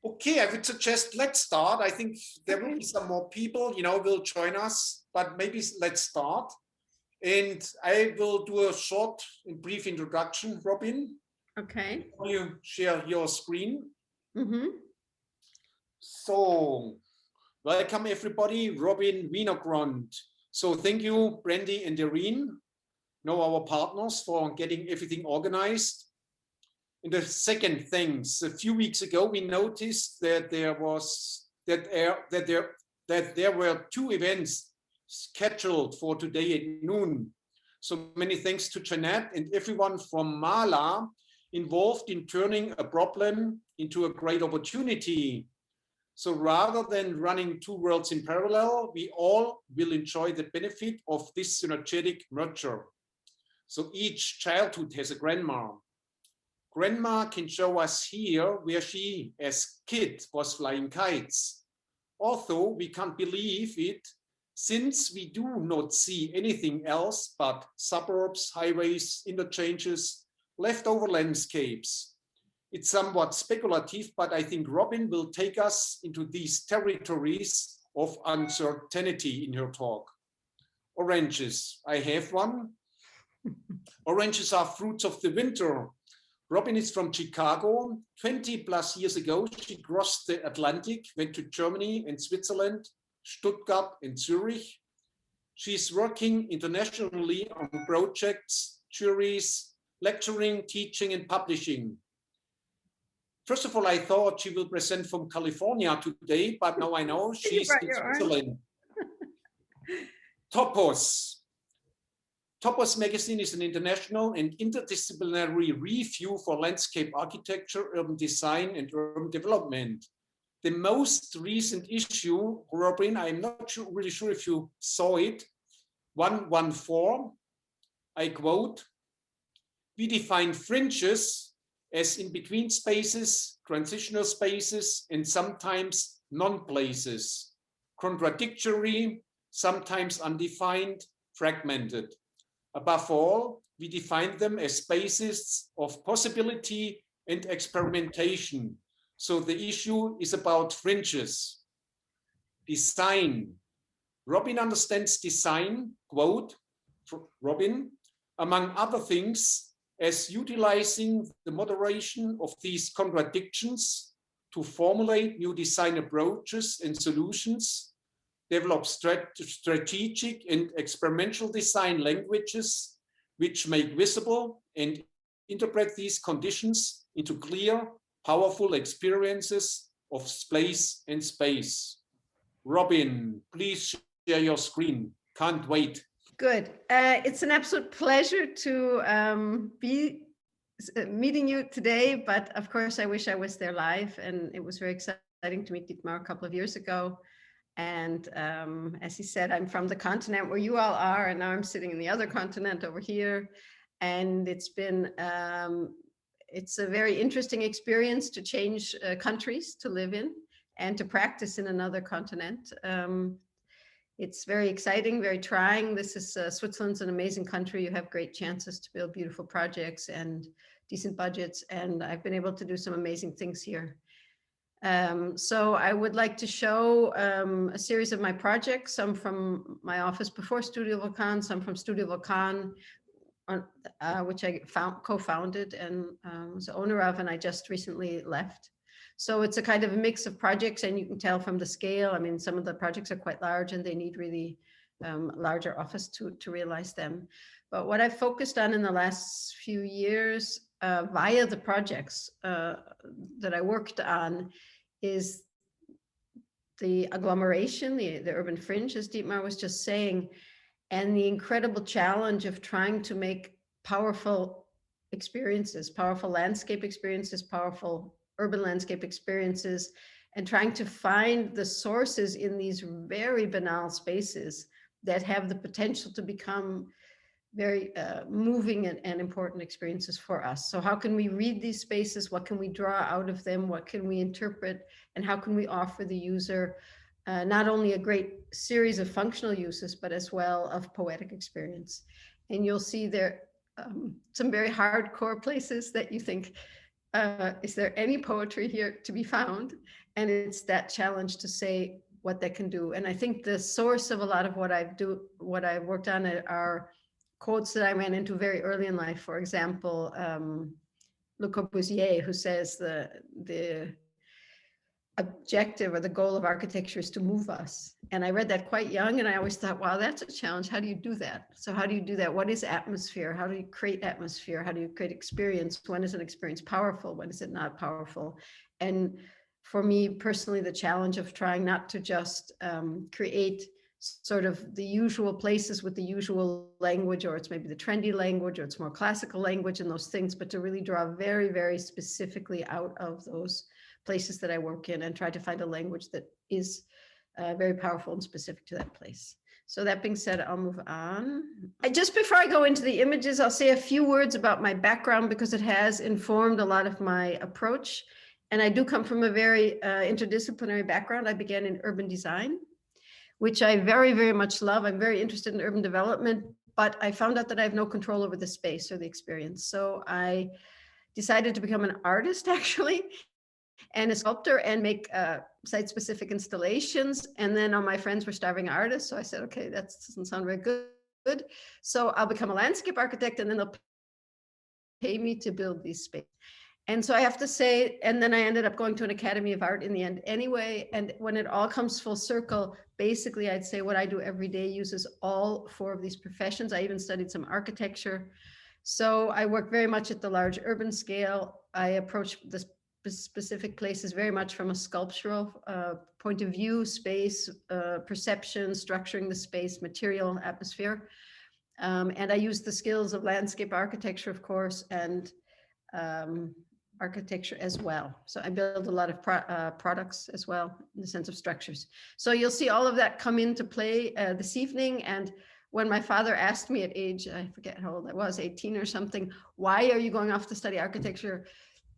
Okay, I would suggest let's start. I think there will be some more people, will join us, but maybe let's start. And I will do a short and brief introduction, Robin. Okay. Will you share your screen? Mm-hmm. So, welcome everybody, Robin Winogrond. So thank you, Brandy and Irene, our partners, for getting everything organized. And the second things, a few weeks ago, we noticed that there were two events scheduled for today at noon. So many thanks to Jeanette and everyone from Mala involved in turning a problem into a great opportunity. So rather than running two worlds in parallel, we all will enjoy the benefit of this synergetic merger. So each childhood has a grandma. Grandma can show us here where she, as kid, was flying kites. Although we can't believe it, since we do not see anything else but suburbs, highways, interchanges, leftover landscapes. It's somewhat speculative, but I think Robin will take us into these territories of uncertainty in her talk. Oranges, I have one. Oranges are fruits of the winter. Robin is from Chicago. 20 plus years ago, she crossed the Atlantic, went to Germany and Switzerland, Stuttgart and Zurich. She's working internationally on projects, juries, lecturing, teaching, and publishing. First of all, I thought she will present from California today, but now I know she's in Switzerland. Topos. Topos magazine is an international and interdisciplinary review for landscape architecture, urban design, and urban development. The most recent issue, Robin, I'm not really sure if you saw it, 114, I quote, "We define fringes as in-between spaces, transitional spaces, and sometimes non-places, contradictory, sometimes undefined, fragmented. Above all, we define them as spaces of possibility and experimentation. So the issue is about fringes." Design. Robin understands design, quote, Robin, among other things, as utilizing the moderation of these contradictions to formulate new design approaches and solutions, develop strategic and experimental design languages which make visible and interpret these conditions into clear, powerful experiences of place and space. Robin, please share your screen. Can't wait. Good. It's an absolute pleasure to be meeting you today, but of course I wish I was there live, and it was very exciting to meet Dietmar a couple of years ago. And as he said, I'm from the continent where you all are, and now I'm sitting in the other continent over here. And it's been, it's a very interesting experience to change countries to live in and to practice in another continent. It's very exciting, very trying. This is Switzerland's an amazing country. You have great chances to build beautiful projects and decent budgets. And I've been able to do some amazing things here. So I would like to show a series of my projects, some from my office before Studio Vulcan, some from Studio Vulcan, which I co-founded and was the owner of, and I just recently left. So it's a kind of a mix of projects, and you can tell from the scale. I mean, some of the projects are quite large and they need really larger office to realize them. But what I've focused on in the last few years via the projects that I worked on is the agglomeration, the urban fringe, as Dietmar was just saying, and the incredible challenge of trying to make powerful experiences, powerful landscape experiences, powerful urban landscape experiences, and trying to find the sources in these very banal spaces that have the potential to become very moving and important experiences for us. So how can we read these spaces? What can we draw out of them? What can we interpret? And how can we offer the user not only a great series of functional uses, but as well of poetic experience? And you'll see there some very hardcore places that you think, is there any poetry here to be found? And it's that challenge to say what that can do. And I think the source of a lot of what I've worked on are quotes that I ran into very early in life. For example, Le Corbusier, who says the objective or the goal of architecture is to move us. And I read that quite young, and I always thought, wow, that's a challenge. How do you do that? So how do you do that? What is atmosphere? How do you create atmosphere? How do you create experience? When is an experience powerful? When is it not powerful? And for me personally, the challenge of trying not to just create sort of the usual places with the usual language, or it's maybe the trendy language, or it's more classical language and those things, but to really draw very, very specifically out of those places that I work in and try to find a language that is very powerful and specific to that place. So that being said, I'll move on. Just before I go into the images, I'll say a few words about my background because it has informed a lot of my approach. And I do come from a very interdisciplinary background. I began in urban design, which I very, very much love. I'm very interested in urban development, but I found out that I have no control over the space or the experience. So I decided to become an artist, actually, and a sculptor, and make site-specific installations. And then all my friends were starving artists. So I said, okay, that doesn't sound very good. So I'll become a landscape architect, and then they'll pay me to build these spaces. And so I have to say, and then I ended up going to an Academy of Art in the end anyway. And when it all comes full circle, basically I'd say what I do every day uses all four of these professions. I even studied some architecture. So I work very much at the large urban scale. I approach the specific places very much from a sculptural point of view, space, perception, structuring the space, material, atmosphere. And I use the skills of landscape architecture, of course, and architecture as well. So I build a lot of products as well in the sense of structures. So you'll see all of that come into play this evening. And when my father asked me at age, I forget how old I was, 18 or something, why are you going off to study architecture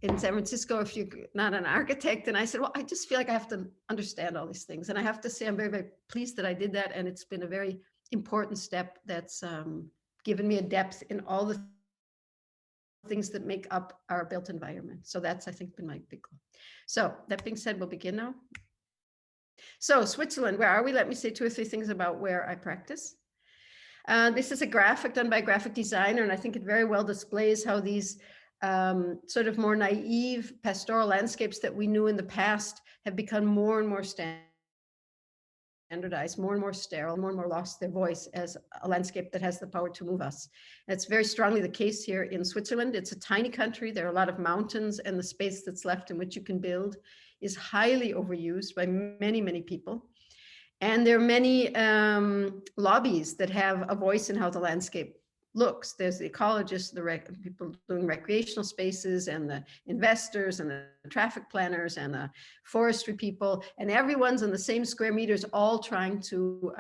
in San Francisco if you're not an architect? And I said, well, I just feel like I have to understand all these things. And I have to say, I'm very, very pleased that I did that. And it's been a very important step that's given me a depth in all the things that make up our built environment. So that's, I think, been my big goal. So that being said, we'll begin now. So Switzerland, where are we? Let me say 2 or 3 things about where I practice. This is a graphic done by a graphic designer, and I think it very well displays how these sort of more naive pastoral landscapes that we knew in the past have become more and more standardized, more and more sterile, more and more lost their voice as a landscape that has the power to move us. That's very strongly the case here in Switzerland. It's a tiny country. There are a lot of mountains, and the space that's left in which you can build is highly overused by many, many people. And there are many lobbies that have a voice in how the landscape looks. There's the ecologists, the people doing recreational spaces, and the investors, and the traffic planners, and the forestry people, and everyone's in the same square meters, all trying to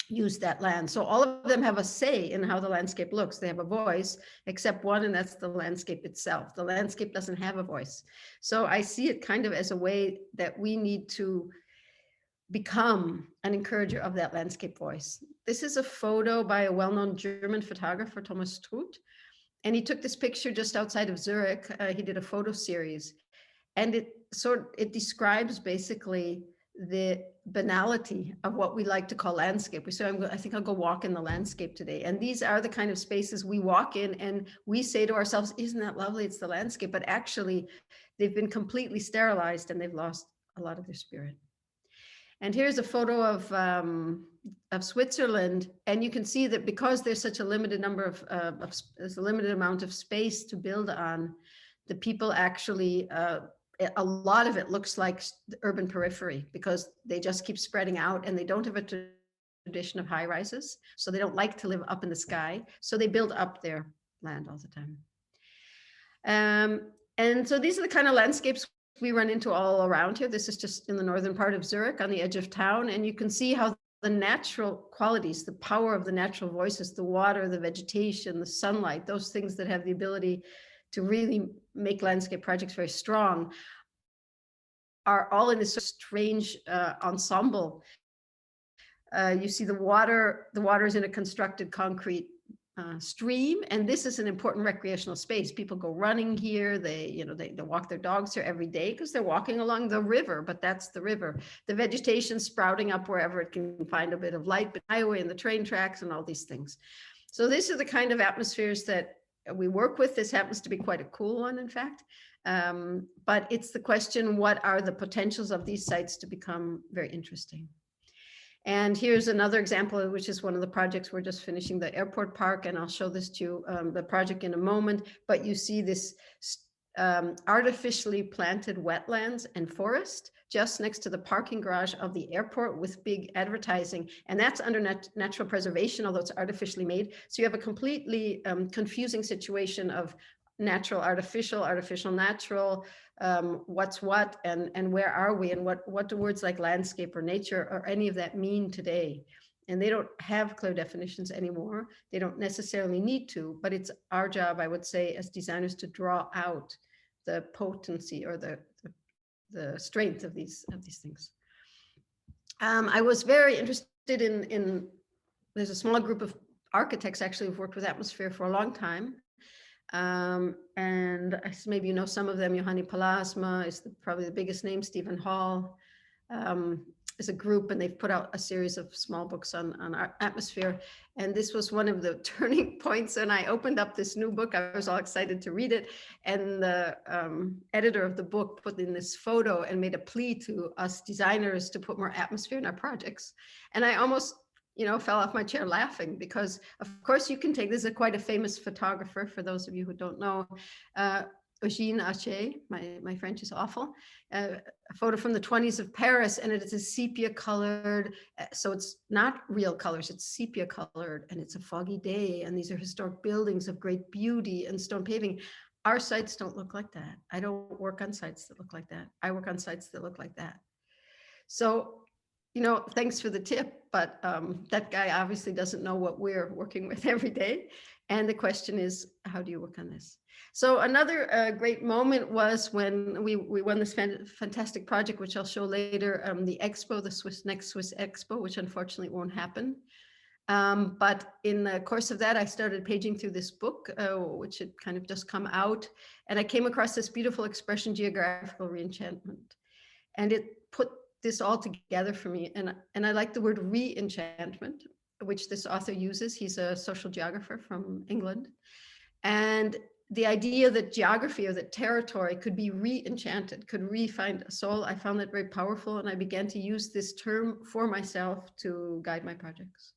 use that land. So all of them have a say in how the landscape looks. They have a voice, except one, and that's the landscape itself. The landscape doesn't have a voice. So I see it kind of as a way that we need to become an encourager of that landscape voice. This is a photo by a well-known German photographer, Thomas Struth, and he took this picture just outside of Zurich. He did a photo series, and it describes basically the banality of what we like to call landscape. I think I'll go walk in the landscape today. And these are the kind of spaces we walk in, and we say to ourselves, isn't that lovely? It's the landscape. But actually, they've been completely sterilized, and they've lost a lot of their spirit. And here's a photo of Switzerland, and you can see that because there's such a limited number there's a limited amount of space to build on, the people actually, a lot of it looks like the urban periphery because they just keep spreading out, and they don't have a tradition of high rises, so they don't like to live up in the sky, so they build up their land all the time. And so these are the kind of landscapes we run into all around here. This is just in the northern part of Zurich on the edge of town. And you can see how the natural qualities, the power of the natural voices, the water, the vegetation, the sunlight, those things that have the ability to really make landscape projects very strong, are all in this strange ensemble. You see the water is in a constructed concrete stream, and this is an important recreational space. People go running here. They walk their dogs here every day because they're walking along the river, but that's the river. The vegetation sprouting up wherever it can find a bit of light, but highway and the train tracks and all these things. So these are the kind of atmospheres that we work with. This happens to be quite a cool one, in fact. But it's the question, what are the potentials of these sites to become very interesting? And here's another example, which is one of the projects we're just finishing, the airport park, and I'll show this to you, the project in a moment. But you see this artificially planted wetlands and forest just next to the parking garage of the airport with big advertising. And that's under natural preservation, although it's artificially made. So you have a completely confusing situation of natural, artificial, artificial, natural, what's what, and where are we, and what do words like landscape or nature or any of that mean today? And they don't have clear definitions anymore. They don't necessarily need to, but it's our job, I would say, as designers, to draw out the potency or the strength of these things. I was very interested in there's a small group of architects actually who've worked with atmosphere for a long time. And maybe you know some of them. Johanni Palasma is probably the biggest name. Stephen Hall is a group, and they've put out a series of small books on our atmosphere. And this was one of the turning points. And I opened up this new book. I was all excited to read it. And the editor of the book put in this photo and made a plea to us designers to put more atmosphere in our projects. And I almost fell off my chair laughing, because of course you can take, this is quite a famous photographer, for those of you who don't know, Eugène Haché, my French is awful, a photo from the 20s of Paris, and it is a sepia colored, so it's not real colors, it's sepia colored, and it's a foggy day, and these are historic buildings of great beauty and stone paving. Our sites don't look like that. I don't work on sites that look like that. I work on sites that look like that. So, thanks for the tip, but that guy obviously doesn't know what we're working with every day. And the question is, how do you work on this? So another great moment was when we won this fantastic project, which I'll show later, the expo, the next Swiss expo, which unfortunately won't happen. But in the course of that, I started paging through this book, which had kind of just come out. And I came across this beautiful expression, geographical re-enchantment. And it put this all together for me. And I like the word re-enchantment, which this author uses. He's a social geographer from England. And the idea that geography or that territory could be re-enchanted, could re-find a soul, I found that very powerful. And I began to use this term for myself to guide my projects.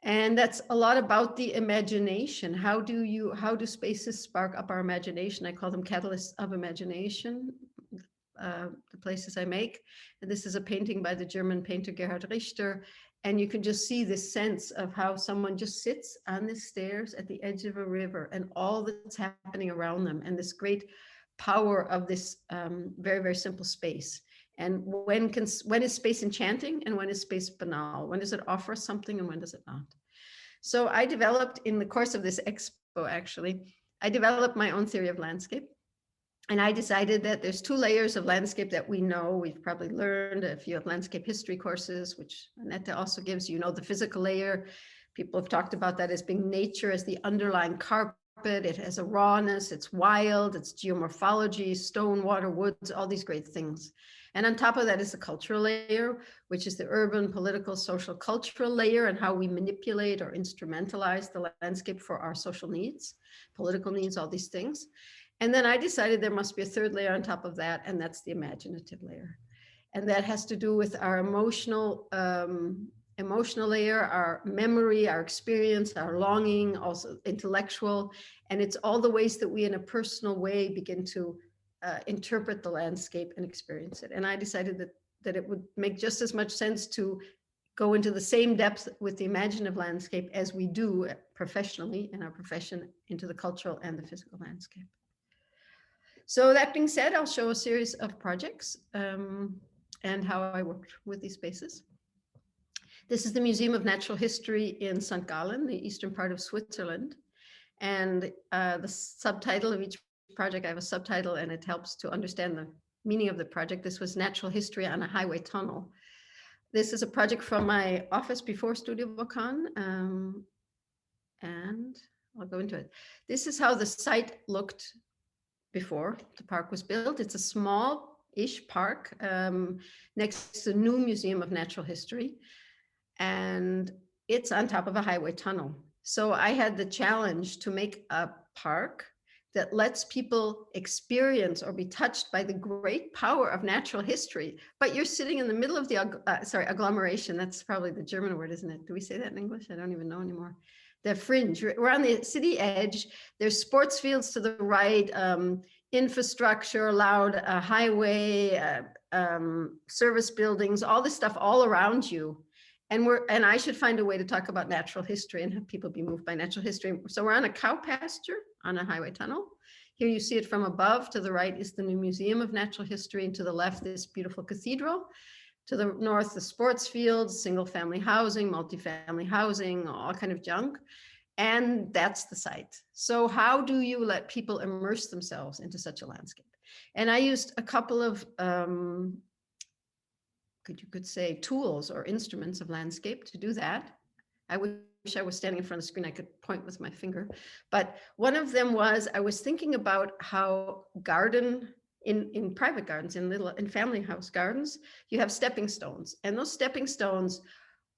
And that's a lot about the imagination. How do spaces spark up our imagination? I call them catalysts of imagination. The places I make. And this is a painting by the German painter Gerhard Richter. And you can just see this sense of how someone just sits on the stairs at the edge of a river and all that's happening around them, and this great power of this very, very simple space. And when is space enchanting and when is space banal? When does it offer something and when does it not? So I developed, in the course of this expo, actually, I developed my own theory of landscape. And I decided that there's two layers of landscape that we know. We've probably learned if you have landscape history courses, which Annette also gives, the physical layer. People have talked about that as being nature as the underlying carpet. It has a rawness, it's wild, it's geomorphology, stone, water, woods, all these great things. And on top of that is the cultural layer, which is the urban, political, social, cultural layer, and how we manipulate or instrumentalize the landscape for our social needs, political needs, all these things. And then I decided there must be a third layer on top of that, and that's the imaginative layer. And that has to do with our emotional layer, our memory, our experience, our longing, also intellectual. And it's all the ways that we in a personal way begin to interpret the landscape and experience it. And I decided that it would make just as much sense to go into the same depth with the imaginative landscape as we do professionally in our profession into the cultural and the physical landscape. So that being said, I'll show a series of projects and how I worked with these spaces. This is the Museum of Natural History in St. Gallen, the eastern part of Switzerland. And the subtitle of each project, I have a subtitle, and it helps to understand the meaning of the project. This was Natural History on a Highway Tunnel. This is a project from my office before Studio Vulkan. and I'll go into it. This is how the site looked before the park was built. It's a small-ish park next to the new Museum of Natural History, and it's on top of a highway tunnel. So I had the challenge to make a park that lets people experience or be touched by the great power of natural history, but you're sitting in the middle of the, agglomeration. That's probably the German word, isn't it? Do we say that in English? I don't even know anymore. The fringe, we're on the city edge. There's sports fields to the right, infrastructure, loud highway, service buildings, all this stuff all around you. And I should find a way to talk about natural history and have people be moved by natural history. So we're on a cow pasture on a highway tunnel. Here you see it from above. To the right is the new Museum of Natural History, and to the left, this beautiful cathedral. To the north, the sports fields, single family housing, multifamily housing, all kind of junk. And that's the site. So how do you let people immerse themselves into such a landscape? And I used a couple of you could say tools or instruments of landscape to do that. I wish I was standing in front of the screen, I could point with my finger. But one of them was, I was thinking about how in private gardens, in family house gardens, you have stepping stones. And those stepping stones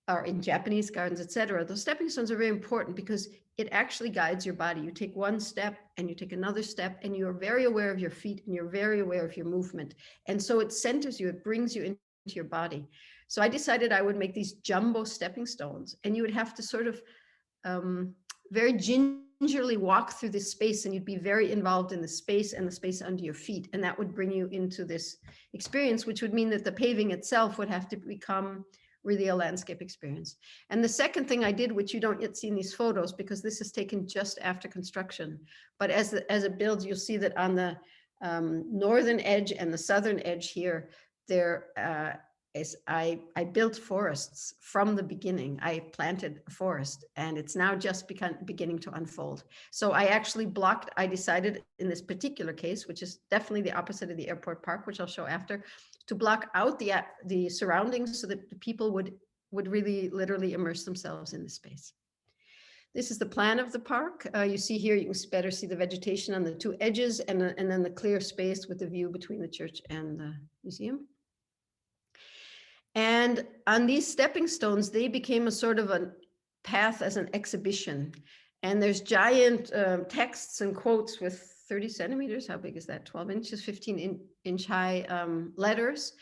are in Japanese gardens, etc. Those stepping stones are very important because it actually guides your body. You take one step and you take another step, and you're very aware of your feet and you're very aware of your movement. And so it centers you, it brings you into your body. So I decided I would make these jumbo stepping stones, and you would have to sort of very gingerly walk through this space, and you'd be very involved in the space and the space under your feet. And that would bring you into this experience, which would mean that the paving itself would have to become really a landscape experience. And the second thing I did, which you don't yet see in these photos, because this is taken just after construction, but as it builds, you'll see that on the northern edge and the southern edge here, I built forests from the beginning. I planted a forest, and it's now just beginning to unfold. So I actually I decided in this particular case, which is definitely the opposite of the airport park, which I'll show after, to block out the surroundings so that the people would really literally immerse themselves in the space. This is the plan of the park. You see here, you can better see the vegetation on the two edges, and then the clear space with the view between the church and the museum. And on these stepping stones, they became a sort of a path as an exhibition. And there's giant texts and quotes with 30 centimeters. How big is that? 12 inches, 15-inch high letters.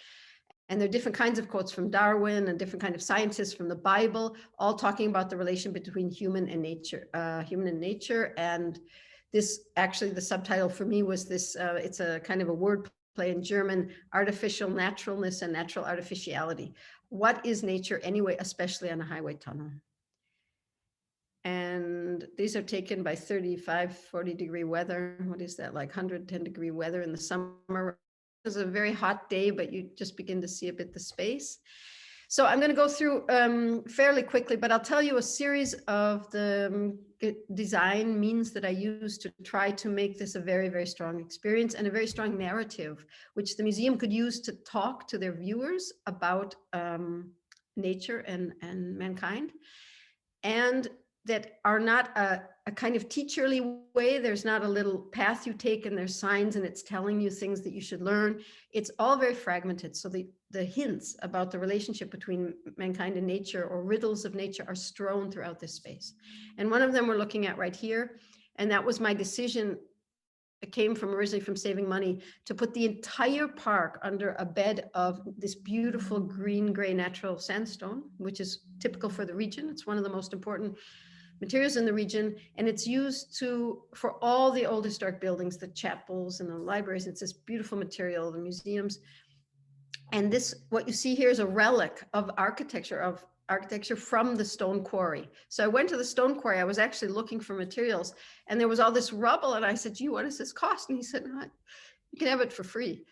And there are different kinds of quotes from Darwin and different kinds of scientists from the Bible, all talking about the relation between human and nature. And this, actually, the subtitle for me was this, it's a kind of a word play in German, artificial naturalness and natural artificiality. What is nature anyway, especially on a highway tunnel? And these are taken by 35, 40 degree weather. What is that, like 110 degree weather in the summer? It was a very hot day, but you just begin to see a bit the space. So I'm going to go through fairly quickly, but I'll tell you a series of the design means that I use to try to make this a very, very strong experience and a very strong narrative, which the museum could use to talk to their viewers about nature and mankind, and that are not a kind of teacherly way. There's not a little path you take and there's signs and it's telling you things that you should learn. It's all very fragmented. So the hints about the relationship between mankind and nature, or riddles of nature, are strewn throughout this space. And one of them we're looking at right here. And that was my decision. It came originally from saving money, to put the entire park under a bed of this beautiful green-gray natural sandstone, which is typical for the region. It's one of the most important materials in the region, and it's used for all the old historic buildings, the chapels and the libraries. It's this beautiful material, the museums. And this, what you see here, is a relic of architecture from the stone quarry. So I went to the stone quarry. I was actually looking for materials, and there was all this rubble, and I said, gee, what does this cost? And he said, no, you can have it for free.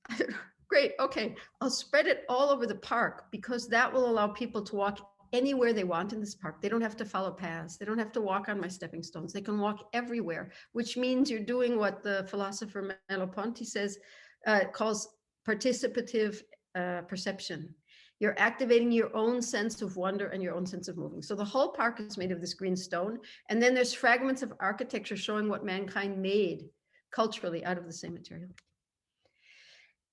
I said, great, okay, I'll spread it all over the park, because that will allow people to walk anywhere they want in this park. They don't have to follow paths. They don't have to walk on my stepping stones. They can walk everywhere, which means you're doing what the philosopher Merleau-Ponty says, calls participative perception. you're activating your own sense of wonder and your own sense of moving. So the whole park is made of this green stone. And then there's fragments of architecture showing what mankind made culturally out of the same material.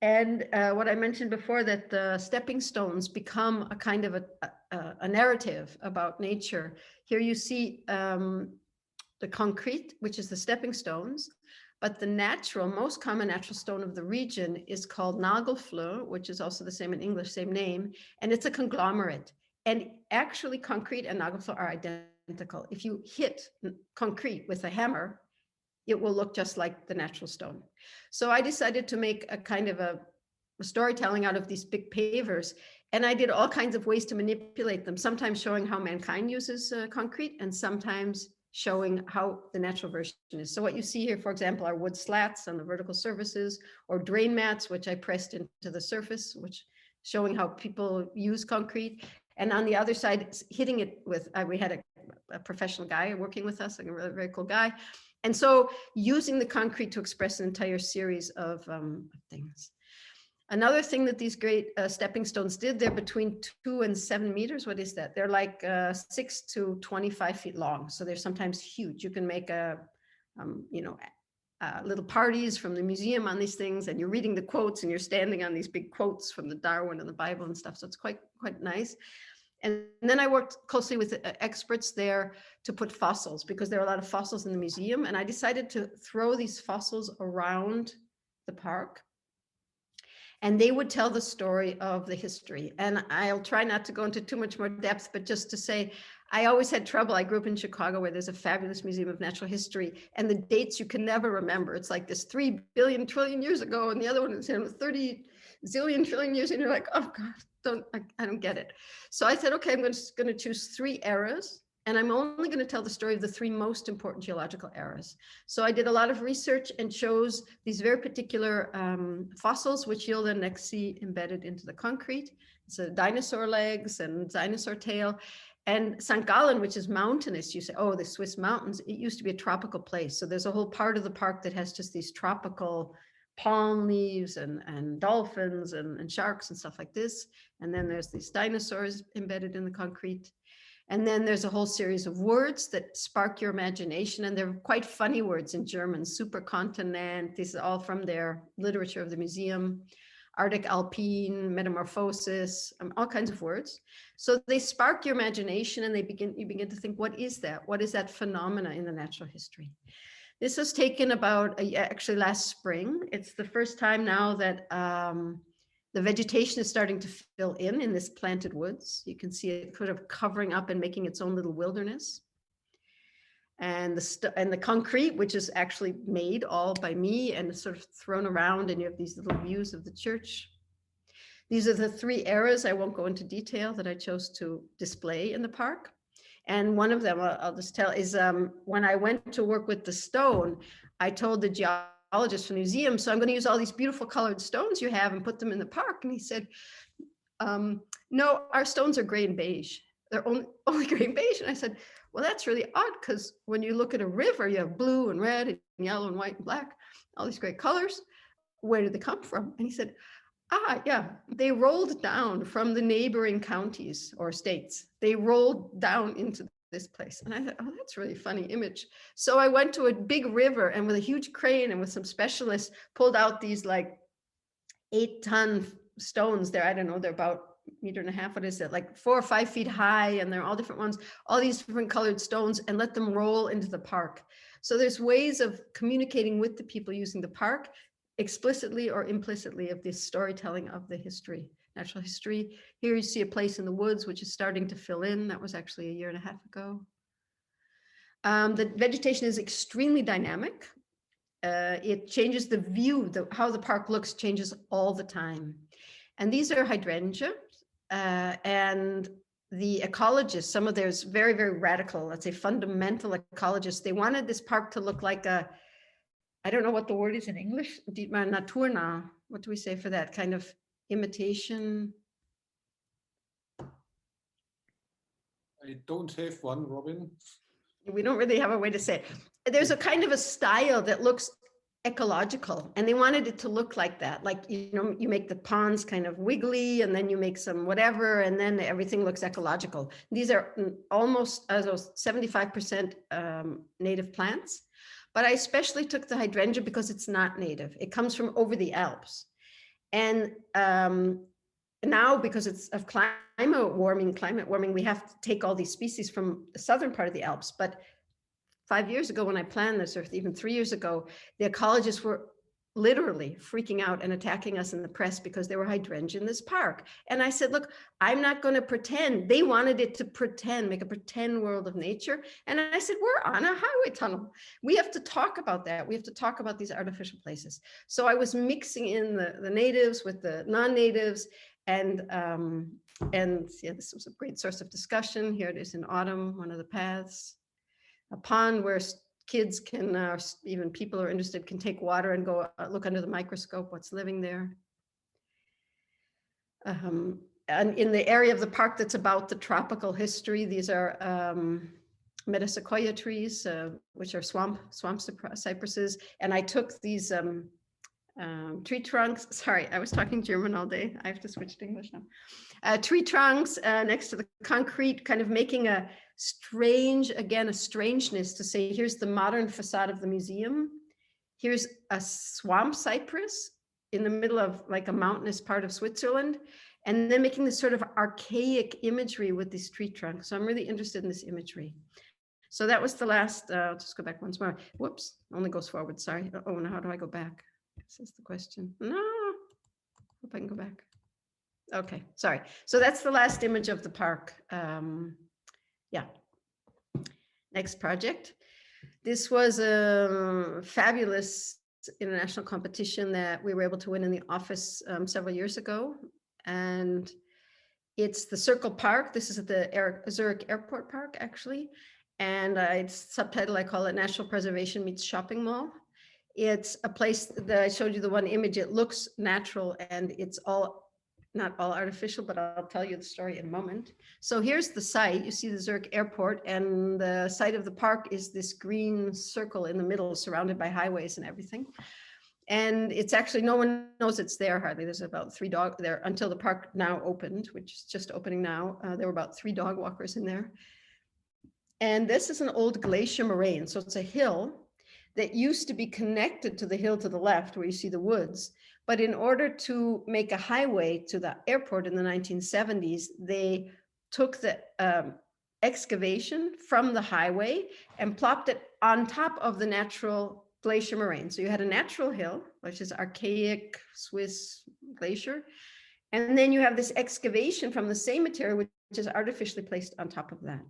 And what I mentioned before, that the stepping stones become a kind of a narrative about nature. Here you see the concrete, which is the stepping stones, but the natural, most common natural stone of the region is called nagelfluh, which is also the same in English, same name, and it's a conglomerate. And actually concrete and nagelfluh are identical. If you hit concrete with a hammer, it will look just like the natural stone. So I decided to make a kind of a storytelling out of these big pavers. And I did all kinds of ways to manipulate them, sometimes showing how mankind uses concrete and sometimes showing how the natural version is. So what you see here, for example, are wood slats on the vertical surfaces, or drain mats, which I pressed into the surface, which showing how people use concrete. And on the other side, hitting it with, we had a professional guy working with us, like a really, very cool guy. And so using the concrete to express an entire series of things. Another thing that these great stepping stones did, they're between 2 and 7 meters. What is that? They're like 6 to 25 feet long. So they're sometimes huge. You can make little parties from the museum on these things, and you're reading the quotes and you're standing on these big quotes from the Darwin and the Bible and stuff. So it's quite nice. And then I worked closely with experts there to put fossils, because there are a lot of fossils in the museum. And I decided to throw these fossils around the park, and they would tell the story of the history. And I'll try not to go into too much more depth, but just to say, I always had trouble. I grew up in Chicago, where there's a fabulous museum of natural history, and the dates you can never remember. It's like this 3 billion trillion years ago, and the other one is 30 zillion trillion years, and you're like, oh God, I don't get it. So I said, okay, I'm going to choose 3 eras, and I'm only going to tell the story of the 3 most important geological eras. So I did a lot of research and chose these very particular fossils, which you'll then next see embedded into the concrete. So dinosaur legs and dinosaur tail. And St. Gallen, which is mountainous, you say, oh, the Swiss mountains, it used to be a tropical place. So there's a whole part of the park that has just these tropical palm leaves and dolphins and sharks and stuff like this. And then there's these dinosaurs embedded in the concrete. And then there's a whole series of words that spark your imagination. And they're quite funny words in German: supercontinent, these are all from their literature of the museum, Arctic alpine, metamorphosis, all kinds of words. So they spark your imagination, and you begin to think, what is that? What is that phenomena in the natural history? This was taken about actually last spring. It's the first time now that the vegetation is starting to fill in this planted woods. You can see it sort of covering up and making its own little wilderness. And the concrete, which is actually made all by me and sort of thrown around, and you have these little views of the church. These are the 3 eras, I won't go into detail, that I chose to display in the park. And one of them, I'll just tell, is when I went to work with the stone, I told the geologist from the museum, so I'm going to use all these beautiful colored stones you have and put them in the park. And he said, no, our stones are gray and beige. They're only gray and beige. And I said, well, that's really odd, because when you look at a river, you have blue and red and yellow and white and black, all these great colors. Where did they come from? And he said, yeah, they rolled down from the neighboring counties or states. They rolled down into this place. And I thought, oh, that's a really funny image. So I went to a big river, and with a huge crane and with some specialists, pulled out these like 8-ton stones there. I don't know, they're about 1.5 meters. What is it? Like 4 or 5 feet high. And they're all different ones, all these different colored stones, and let them roll into the park. So there's ways of communicating with the people using the park, explicitly or implicitly, of this storytelling of the history, natural history. Here you see a place in the woods, which is starting to fill in. That was actually 1.5 years ago. The vegetation is extremely dynamic. It changes the view, how the park looks changes all the time. And these are hydrangeas, and the ecologists, some of those very, very radical, let's say fundamental ecologists, they wanted this park to look like I don't know what the word is in English, naturnah. What do we say for that? Kind of imitation? I don't have one, Robin. We don't really have a way to say it. There's a kind of a style that looks ecological, and they wanted it to look like that, like, you know, you make the ponds kind of wiggly and then you make some whatever and then everything looks ecological. These are almost 75% native plants, but I especially took the hydrangea because it's not native. It comes from over the Alps, and now because it's of climate warming, we have to take all these species from the southern part of the Alps. But 5 years ago when I planned this, or even 3 years ago, the ecologists were literally freaking out and attacking us in the press because there were hydrangea in this park. And I said, look, I'm not going to pretend. They wanted it to pretend, make a pretend world of nature. And I said, we're on a highway tunnel. We have to talk about that. We have to talk about these artificial places. So I was mixing in the natives with the non-natives. And yeah, this was a great source of discussion. Here it is in autumn, one of the paths. A pond where kids can, even people who are interested, can take water and go look under the microscope what's living there. And in the area of the park that's about the tropical history, these are metasequoia trees, which are swamp cypresses. And I took these tree trunks. Sorry, I was talking German all day. I have to switch to English now. Tree trunks next to the concrete, kind of making a strange, again, a strangeness to say, here's the modern facade of the museum. Here's a swamp cypress in the middle of like a mountainous part of Switzerland, and then making this sort of archaic imagery with these tree trunks. So I'm really interested in this imagery. So that was the last, I'll just go back once more. Whoops, only goes forward, sorry. Oh, now how do I go back? This is the question. No, hope I can go back. Okay, sorry. So that's the last image of the park. Yeah. Next project. This was a fabulous international competition that we were able to win in the office several years ago. And it's the Circle Park. This is at the Zurich Airport Park, actually. And it's subtitle, I call it National Preservation Meets Shopping Mall. It's a place that I showed you the one image. It looks natural and it's all, not all artificial, but I'll tell you the story in a moment. So here's the site. You see the Zurich Airport, and the site of the park is this green circle in the middle, surrounded by highways and everything. And it's actually, no one knows it's there hardly. There's about 3 dogs there until the park now opened, which is just opening now. There were about 3 dog walkers in there. And this is an old Glacier Moraine. So it's a hill that used to be connected to the hill to the left where you see the woods. But in order to make a highway to the airport in the 1970s, they took the excavation from the highway and plopped it on top of the natural Glacier Moraine. So you had a natural hill, which is archaic Swiss glacier. And then you have this excavation from the same material, which is artificially placed on top of that.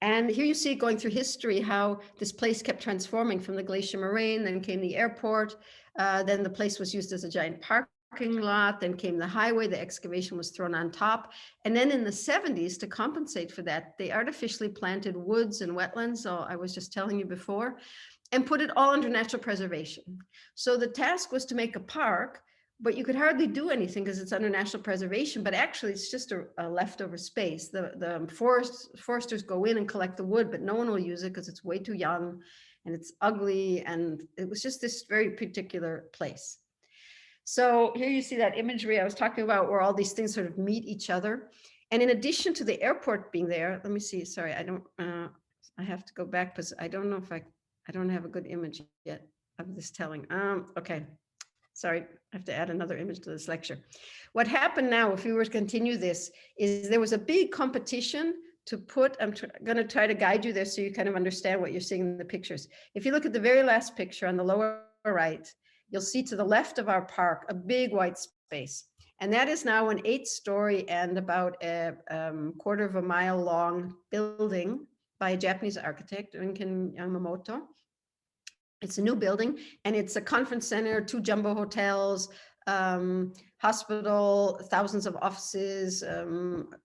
And here you see going through history how this place kept transforming from the Glacier Moraine, then came the airport, then the place was used as a giant parking lot, then came the highway, the excavation was thrown on top. And then in the 70s, to compensate for that, they artificially planted woods and wetlands, so I was just telling you before, and put it all under natural preservation. So the task was to make a park, but you could hardly do anything because it's under national preservation, but actually it's just a leftover space. The foresters go in and collect the wood, but no one will use it because it's way too young and it's ugly. And it was just this very particular place. So here you see that imagery I was talking about where all these things sort of meet each other. And in addition to the airport being there, let me see, sorry, I have to go back because I don't know if I don't have a good image yet of this telling. Okay. Sorry, I have to add another image to this lecture. What happened now, if we were to continue this, is there was a big competition to put, I'm going to try to guide you there so you kind of understand what you're seeing in the pictures. If you look at the very last picture on the lower right, you'll see to the left of our park, a big white space. And that is now an 8-story and about a quarter of a mile long building by a Japanese architect, Unken Yamamoto. It's a new building and it's a conference center, 2 jumbo hotels, hospital, thousands of offices,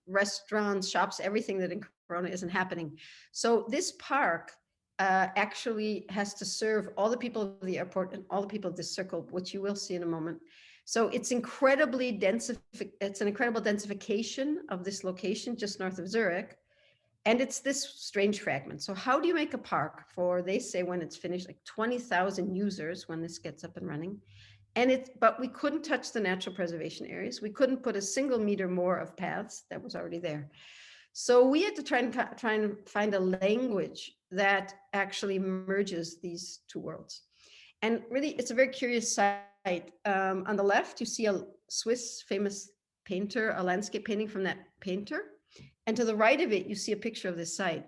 restaurants, shops, everything that in Corona isn't happening. So this park actually has to serve all the people of the airport and all the people of this circle, which you will see in a moment. So it's incredibly it's an incredible densification of this location just north of Zurich. And it's this strange fragment. So how do you make a park for, they say when it's finished, like 20,000 users when this gets up and running? But we couldn't touch the natural preservation areas. We couldn't put a single meter more of paths that was already there. So we had to try and find a language that actually merges these two worlds. And really, it's a very curious site. On the left, you see a Swiss famous painter, a landscape painting from that painter. And to the right of it, you see a picture of this site.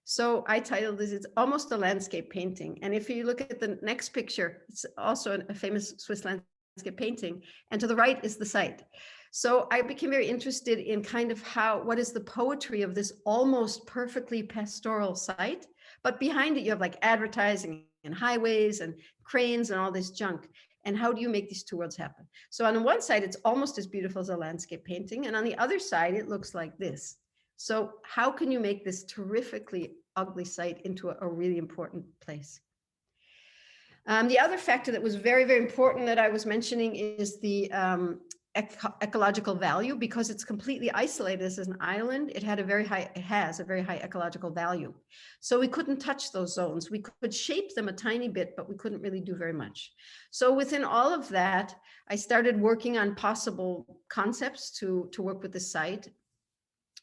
So I titled this, it's almost a landscape painting. And if you look at the next picture, it's also a famous Swiss landscape painting. And to the right is the site. So I became very interested in kind of what is the poetry of this almost perfectly pastoral site, but behind it you have like advertising and highways and cranes and all this junk. And how do you make these two worlds happen? So on one side, it's almost as beautiful as a landscape painting. And on the other side, it looks like this. So how can you make this terrifically ugly site into a really important place? The other factor that was very, very important that I was mentioning is the ecological value. Because it's completely isolated as an island, it has a very high ecological value. So we couldn't touch those zones. We could shape them a tiny bit, but we couldn't really do very much. So within all of that, I started working on possible concepts to work with the site,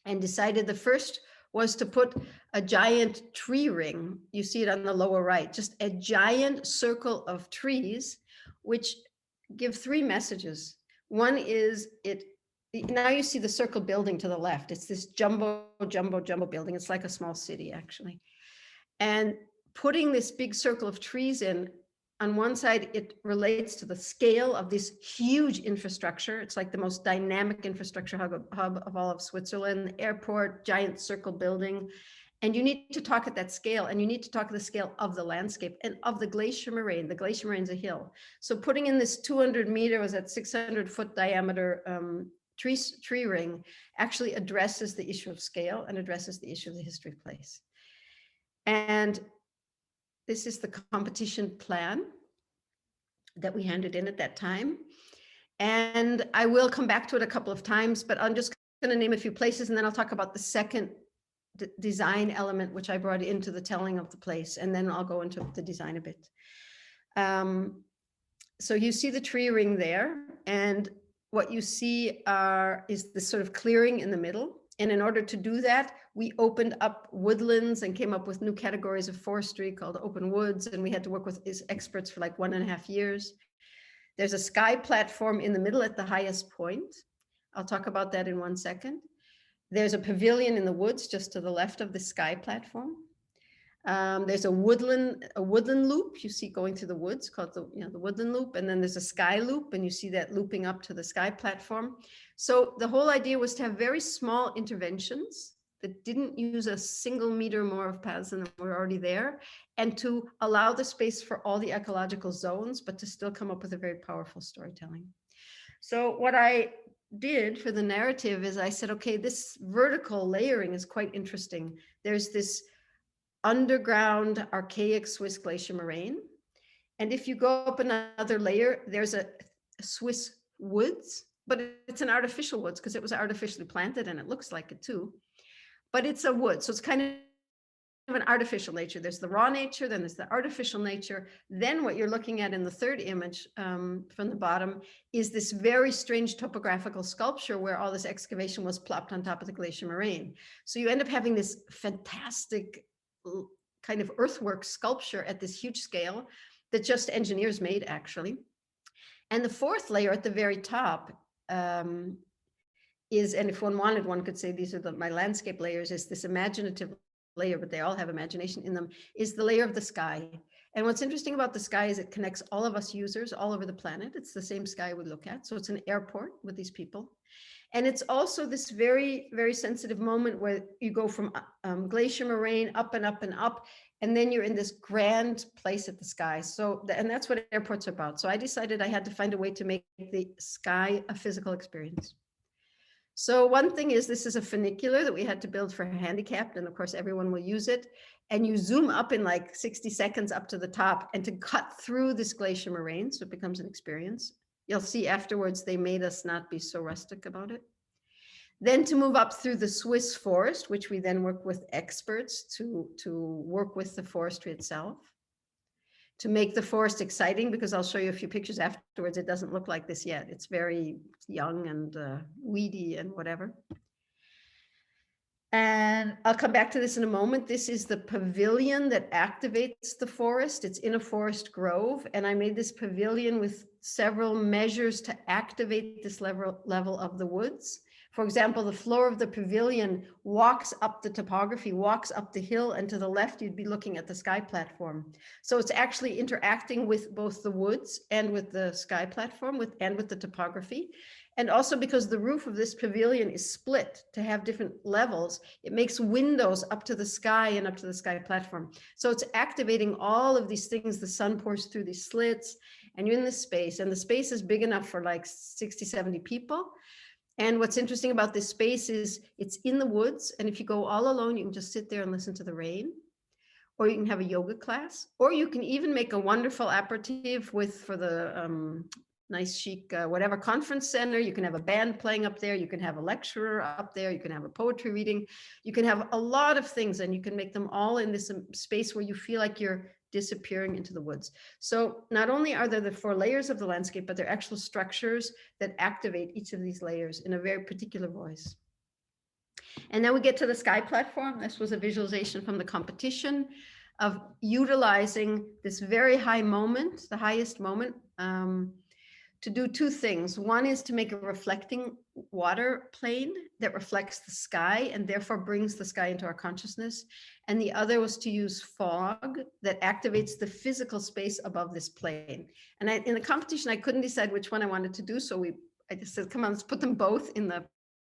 and decided the first was to put a giant tree ring. You see it on the lower right, just a giant circle of trees, which give three messages. One is now you see the circle building to the left. It's this jumbo building. It's like a small city, actually. And putting this big circle of trees in, on one side, it relates to the scale of this huge infrastructure. It's like the most dynamic infrastructure hub of all of Switzerland, airport, giant circle building. And you need to talk at that scale, and you need to talk at the scale of the landscape and of the Glacier Moraine. The Glacier Moraine is a hill. So putting in this 200 meter, was that 600-foot diameter tree ring, actually addresses the issue of scale and addresses the issue of the history of place. And this is the competition plan that we handed in at that time. And I will come back to it a couple of times, but I'm just going to name a few places, and then I'll talk about the second design element, which I brought into the telling of the place, and then I'll go into the design a bit. So you see the tree ring there, and what you see is this sort of clearing in the middle. And in order to do that, we opened up woodlands and came up with new categories of forestry called open woods. And we had to work with experts for like 1.5 years. There's a sky platform in the middle at the highest point. I'll talk about that in 1 second. There's a pavilion in the woods just to the left of the sky platform. There's a woodland loop you see going through the woods called the woodland loop. And then there's a sky loop, and you see that looping up to the sky platform. So the whole idea was to have very small interventions that didn't use a single meter more of paths than were already there, and to allow the space for all the ecological zones, but to still come up with a very powerful storytelling. So what I did for the narrative is I said, okay, this vertical layering is quite interesting. There's this underground archaic Swiss glacier moraine. And if you go up another layer, there's a Swiss woods, but it's an artificial woods because it was artificially planted, and it looks like it too. But it's a wood, so it's kind of an artificial nature. There's the raw nature, then there's the artificial nature. Then what you're looking at in the third image from the bottom is this very strange topographical sculpture where all this excavation was plopped on top of the glacier moraine. So you end up having this fantastic kind of earthwork sculpture at this huge scale that just engineers made, actually. And the fourth layer at the very top is, and if one wanted, one could say these are my landscape layers, is this imaginative layer, but they all have imagination in them, is the layer of the sky. And what's interesting about the sky is it connects all of us users all over the planet. It's the same sky we look at. So it's an airport with these people. And it's also this very, very sensitive moment where you go from Glacier Moraine up and up and up, and then you're in this grand place at the sky. So, and that's what airports are about. So I decided I had to find a way to make the sky a physical experience. So one thing is, this is a funicular that we had to build for handicapped, and of course everyone will use it. And you zoom up in like 60 seconds up to the top, and to cut through this glacier moraine, so it becomes an experience. You'll see afterwards they made us not be so rustic about it. Then to move up through the Swiss forest, which we then work with experts to work with the forestry itself, to make the forest exciting, because I'll show you a few pictures afterwards. It doesn't look like this yet. It's very young and weedy and whatever. And I'll come back to this in a moment. This is the pavilion that activates the forest. It's in a forest grove. And I made this pavilion with several measures to activate this level of the woods. For example, the floor of the pavilion walks up the topography, walks up the hill, and to the left, you'd be looking at the sky platform. So it's actually interacting with both the woods and with the sky platform and with the topography. And also because the roof of this pavilion is split to have different levels, it makes windows up to the sky and up to the sky platform. So it's activating all of these things. The sun pours through these slits and you're in this space, and the space is big enough for like 60, 70 people. And what's interesting about this space is it's in the woods. And if you go all alone, you can just sit there and listen to the rain, or you can have a yoga class, or you can even make a wonderful aperitif for the nice chic, whatever conference center. You can have a band playing up there. You can have a lecturer up there. You can have a poetry reading. You can have a lot of things, and you can make them all in this space where you feel like you're disappearing into the woods. So not only are there the 4 layers of the landscape, but they're actual structures that activate each of these layers in a very particular voice. And then we get to the sky platform. This was a visualization from the competition of utilizing this very high moment, the highest moment, to do 2 things. One is to make a reflecting water plane that reflects the sky and therefore brings the sky into our consciousness. And the other was to use fog that activates the physical space above this plane. And in the competition, I couldn't decide which one I wanted to do. So I just said, come on, let's put them both in the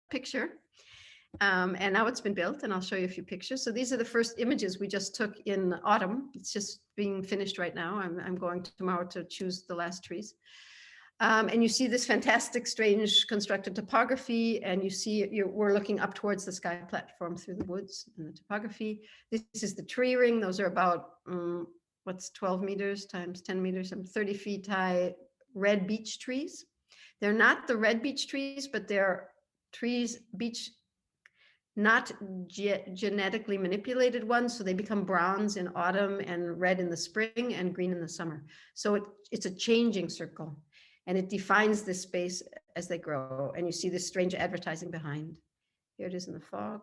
picture. And now it's been built, and I'll show you a few pictures. So these are the first images we just took in autumn. It's just being finished right now. I'm going tomorrow to choose the last trees. And you see this fantastic, strange constructed topography, and you see we're looking up towards the sky platform through the woods and the topography. This is the tree ring. Those are about, what's 12 meters times 10 meters, 30 feet high red beech trees. They're not the red beech trees, but they're beech, not genetically manipulated ones. So they become bronze in autumn and red in the spring and green in the summer. So it's a changing circle. And it defines this space as they grow. And you see this strange advertising behind. Here it is in the fog.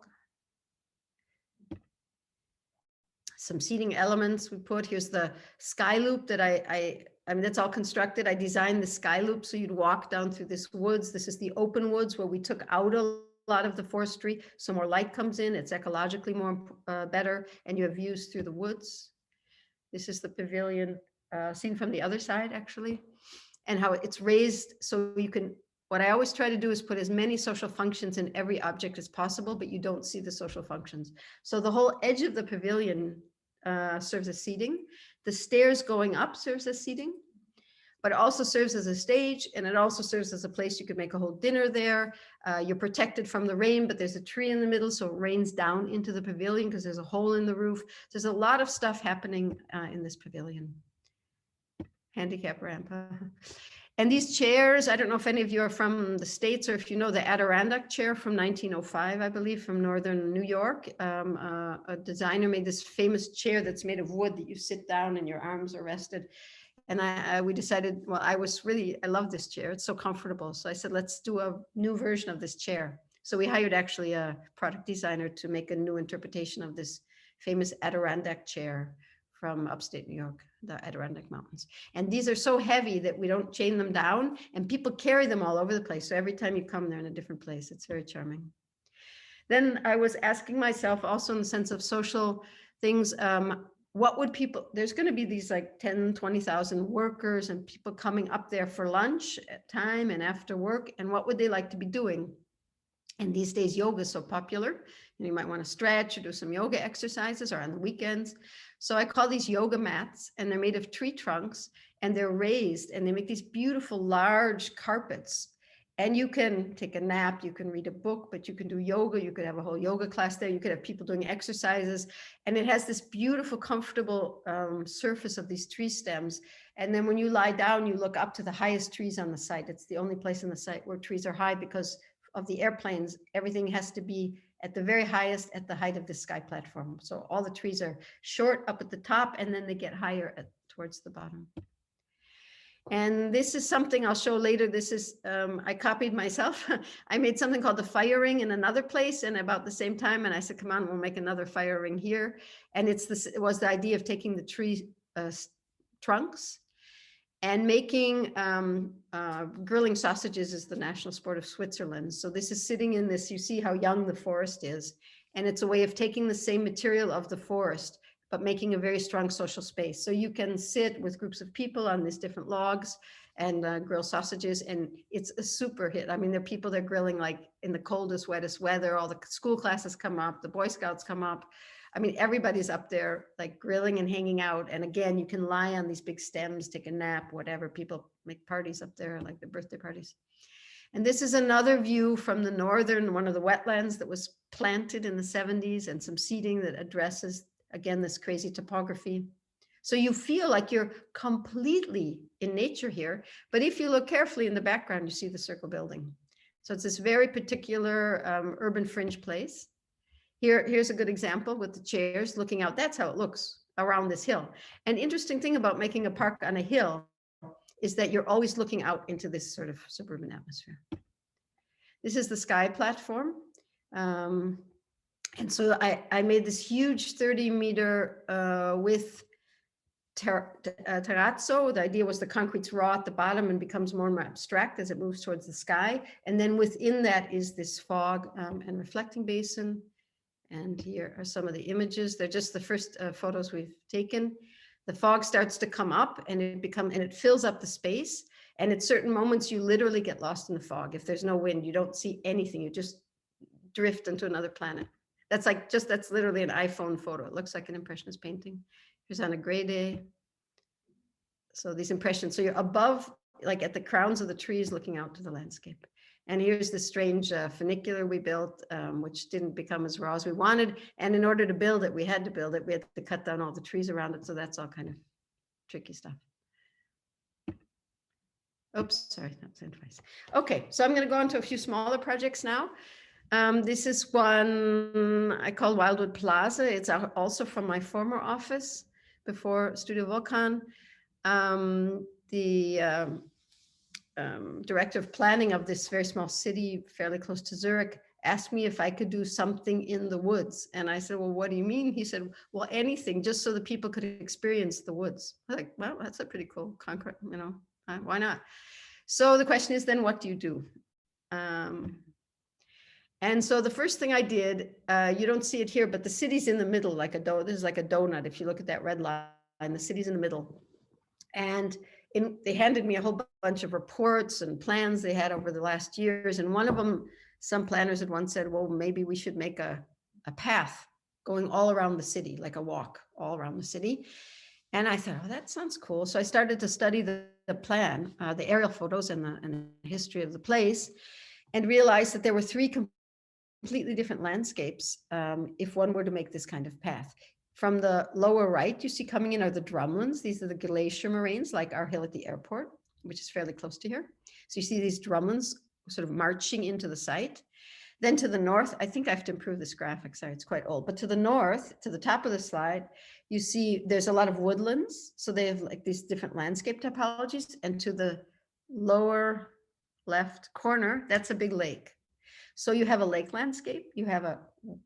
Some seating elements we put. Here's the sky loop that I mean, that's all constructed. I designed the sky loop so you'd walk down through this woods. This is the open woods where we took out a lot of the forestry, so more light comes in. It's ecologically more better, and you have views through the woods. This is the pavilion seen from the other side, actually. And how it's raised so you can, what I always try to do is put as many social functions in every object as possible, but you don't see the social functions. So the whole edge of the pavilion serves as seating. The stairs going up serves as seating, but it also serves as a stage, and it also serves as a place you could make a whole dinner there. You're protected from the rain, but there's a tree in the middle, so it rains down into the pavilion because there's a hole in the roof. There's a lot of stuff happening in this pavilion. Handicap ramp. And these chairs, I don't know if any of you are from the States or if you know the Adirondack Chair from 1905, I believe, from Northern New York. A designer made this famous chair that's made of wood that you sit down and your arms are rested. And we decided, well, I love this chair. It's so comfortable. So I said, let's do a new version of this chair. So we hired actually a product designer to make a new interpretation of this famous Adirondack Chair from upstate New York, the Adirondack Mountains. And these are so heavy that we don't chain them down, and people carry them all over the place. So every time you come, they're in a different place. It's very charming. Then I was asking myself also in the sense of social things, what would people, there's going to be these like 10, 20,000 workers and people coming up there for lunch at time and after work. And what would they like to be doing? And these days, yoga is so popular. You might want to stretch or do some yoga exercises or on the weekends. So I call these yoga mats, and they're made of tree trunks, and they're raised, and they make these beautiful large carpets. And you can take a nap, you can read a book, but you can do yoga. You could have a whole yoga class there. You could have people doing exercises. And it has this beautiful, comfortable surface of these tree stems. And then when you lie down, you look up to the highest trees on the site. It's the only place on the site where trees are high because of the airplanes, everything has to be at the very highest at the height of the sky platform. So all the trees are short up at the top, and then they get higher towards the bottom. And this is something I'll show later. This is, I copied myself. I made something called the fire ring in another place and about the same time. And I said, come on, we'll make another fire ring here. And it was the idea of taking the tree trunks and making grilling sausages is the national sport of Switzerland. So this is sitting in this, you see how young the forest is. And it's a way of taking the same material of the forest, but making a very strong social space. So you can sit with groups of people on these different logs and grill sausages, and it's a super hit. I mean, there are people that are grilling like in the coldest, wettest weather. All the school classes come up, the Boy Scouts come up. I mean, everybody's up there like grilling and hanging out. And again, you can lie on these big stems, take a nap, whatever. People make parties up there, like the birthday parties. And this is another view from the northern, one of the wetlands that was planted in the 70s, and some seeding that addresses, again, this crazy topography. So you feel like you're completely in nature here. But if you look carefully in the background, you see the circle building. So it's this very particular urban fringe place. Here's a good example with the chairs looking out. That's how it looks around this hill. An interesting thing about making a park on a hill is that you're always looking out into this sort of suburban atmosphere. This is the sky platform. And so I made this huge 30-meter width terrazzo. The idea was the concrete's raw at the bottom and becomes more and more abstract as it moves towards the sky. And then within that is this fog and reflecting basin. And here are some of the images. They're just the first photos we've taken. The fog starts to come up and it fills up the space. And at certain moments, you literally get lost in the fog. If there's no wind, you don't see anything. You just drift into another planet. That's literally an iPhone photo. It looks like an Impressionist painting. Here's on a gray day. So these impressions. So you're above, like at the crowns of the trees, looking out to the landscape. And here's the strange funicular we built, which didn't become as raw as we wanted. And in order to build it, we had to cut down all the trees around it. So that's all kind of tricky stuff. Oops, sorry, not saying twice. Okay, so I'm going to go on to a few smaller projects now. This is one I call Wildwood Plaza. It's also from my former office before Studio Vulcan. The director of planning of this very small city, fairly close to Zurich, asked me if I could do something in the woods. And I said, well, what do you mean? He said, well, anything, just so that people could experience the woods. I was like, well, that's a pretty cool concrete, why not? So the question is then, what do you do? And so the first thing I did, you don't see it here, but the city's in the middle, like this is like a donut. If you look at that red line, the city's in the middle. And they handed me a whole bunch of reports and plans they had over the last years. And one of them, some planners had once said, well, maybe we should make a path going all around the city, like a walk all around the city. And I thought, oh, that sounds cool. So I started to study the plan, the aerial photos and the history of the place, and realized that there were three completely different landscapes if one were to make this kind of path. From the lower right, you see coming in are the drumlins. These are the Glacier Moraines, like our hill at the airport, which is fairly close to here. So you see these drumlins sort of marching into the site. Then to the north, I think I have to improve this graphic, sorry, it's quite old. But to the north, to the top of the slide, you see there's a lot of woodlands. So they have like these different landscape typologies. And to the lower left corner, that's a big lake. So you have a lake landscape, you have a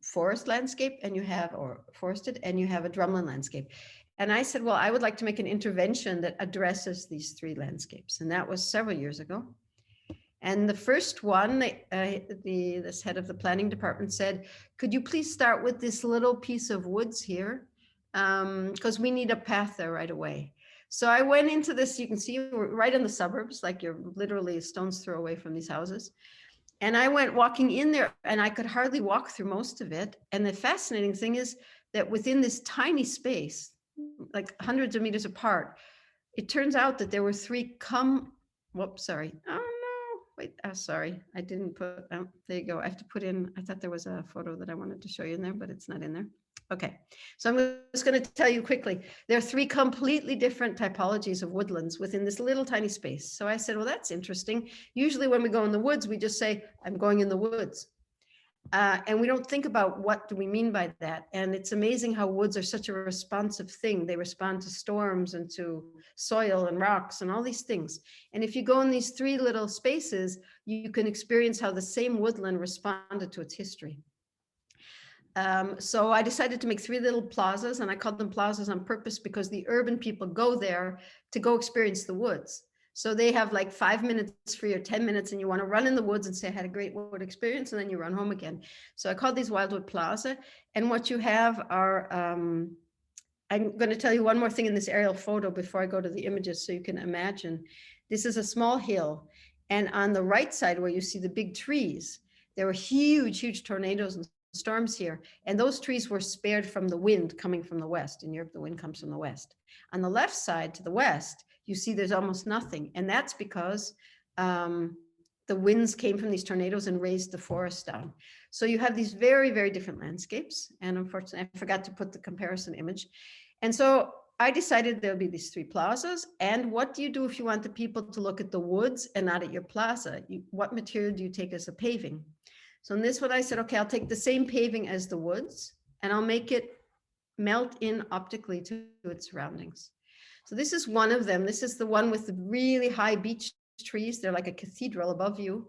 forest landscape, and you have, or forested, and you have a drumlin landscape. And I said, well, I would like to make an intervention that addresses these three landscapes. And that was several years ago. And the first one, this head of the planning department said, could you please start with this little piece of woods here? Because we need a path there right away. So I went into this, you can see we're right in the suburbs, like you're literally a stone's throw away from these houses. And I went walking in there and I could hardly walk through most of it. And the fascinating thing is that within this tiny space, like hundreds of meters apart, it turns out that there were three sorry. Oh no, wait, sorry. I didn't put, there you go. I have to put in, I thought there was a photo that I wanted to show you in there, but it's not in there. Okay, so I'm just going to tell you quickly. There are 3 completely different typologies of woodlands within this little tiny space. So I said, well, that's interesting. Usually when we go in the woods, we just say, I'm going in the woods. And we don't think about what do we mean by that. And it's amazing how woods are such a responsive thing. They respond to storms and to soil and rocks and all these things. And if you go in these 3 little spaces, you can experience how the same woodland responded to its history. So I decided to make 3 little plazas, and I called them plazas on purpose because the urban people go there to go experience the woods. So they have like 5 minutes for your 10 minutes, and you want to run in the woods and say, I had a great wood experience, and then you run home again. So I called these Wildwood Plaza. And what you have are, I'm going to tell you one more thing in this aerial photo before I go to the images so you can imagine. This is a small hill. And on the right side where you see the big trees, there were huge, huge tornadoes and storms here. And those trees were spared from the wind coming from the west. In Europe, the wind comes from the west. On the left side to the west, you see there's almost nothing. And that's because the winds came from these tornadoes and raised the forest down. So you have these very, very different landscapes. And unfortunately, I forgot to put the comparison image. And so I decided there'll be these 3 plazas. And what do you do if you want the people to look at the woods and not at your plaza? What material do you take as a paving? So in this one, I said, okay, I'll take the same paving as the woods, and I'll make it melt in optically to its surroundings. So this is one of them. This is the one with the really high beech trees. They're like a cathedral above you.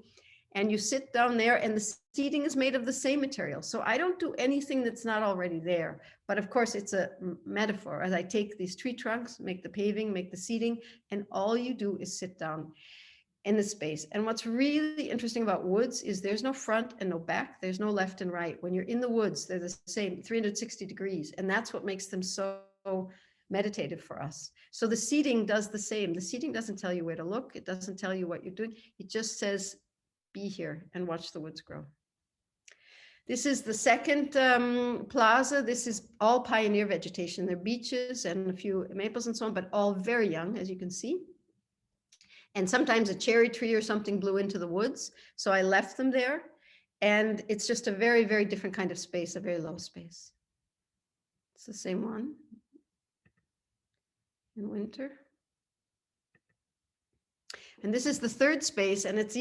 And you sit down there, and the seating is made of the same material. So I don't do anything that's not already there. But of course, it's a metaphor. As I take these tree trunks, make the paving, make the seating, and all you do is sit down in the space. And what's really interesting about woods is there's no front and no back. There's no left and right. When you're in the woods, they're the same 360 degrees. And that's what makes them so meditative for us. So the seating does the same. The seating doesn't tell you where to look. It doesn't tell you what you're doing. It just says, be here and watch the woods grow. This is the second plaza. This is all pioneer vegetation. There are beeches and a few maples and so on, but all very young, as you can see. And sometimes a cherry tree or something blew into the woods. So I left them there. And it's just a very, very different kind of space, a very low space. It's the same one in winter. And this is the third space, and it's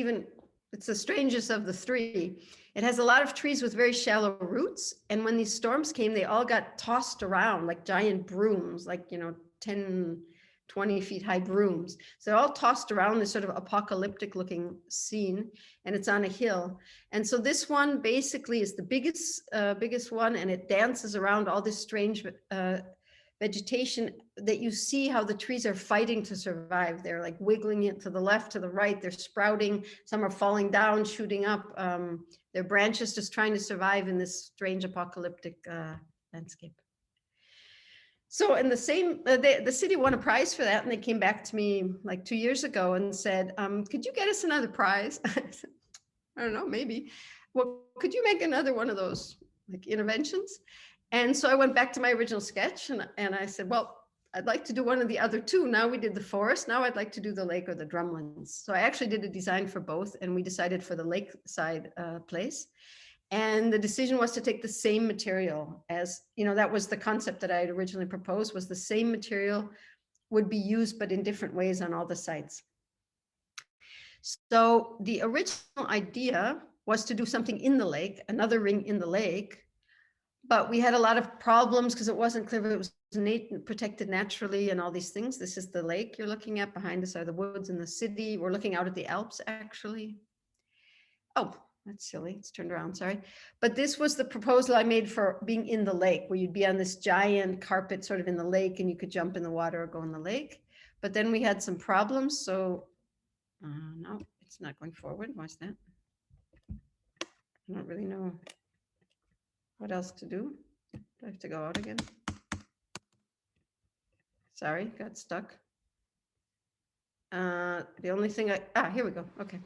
the strangest of the 3. It has a lot of trees with very shallow roots. And when these storms came, they all got tossed around like giant brooms, like, 10, 20 feet high brooms. So they're all tossed around this sort of apocalyptic looking scene, and it's on a hill. And so this one basically is the biggest one, and it dances around all this strange vegetation that you see how the trees are fighting to survive. They're like wiggling it to the left, to the right. They're sprouting. Some are falling down, shooting up. Their branches just trying to survive in this strange apocalyptic landscape. So in the same, the city won a prize for that, and they came back to me like 2 years ago and said, could you get us another prize? I said, I don't know, maybe. Well, could you make another one of those like interventions? And so I went back to my original sketch, and I said, well, I'd like to do one of the other 2. Now we did the forest. Now I'd like to do the lake or the drumlins. So I actually did a design for both, and we decided for the lakeside place. And the decision was to take the same material as, that was the concept that I had originally proposed, was the same material would be used, but in different ways on all the sites. So the original idea was to do something in the lake, another ring in the lake, but we had a lot of problems because it wasn't clear if it was protected naturally and all these things. This is the lake you're looking at. Behind us are the woods in the city. We're looking out at the Alps, actually. Oh, that's silly. It's turned around, sorry. But this was the proposal I made for being in the lake, where you'd be on this giant carpet sort of in the lake, and you could jump in the water or go in the lake. But then we had some problems. So no, it's not going forward. Why's that? I don't really know what else to do. Do I have to go out again? Sorry, got stuck. The only thing here we go. Okay.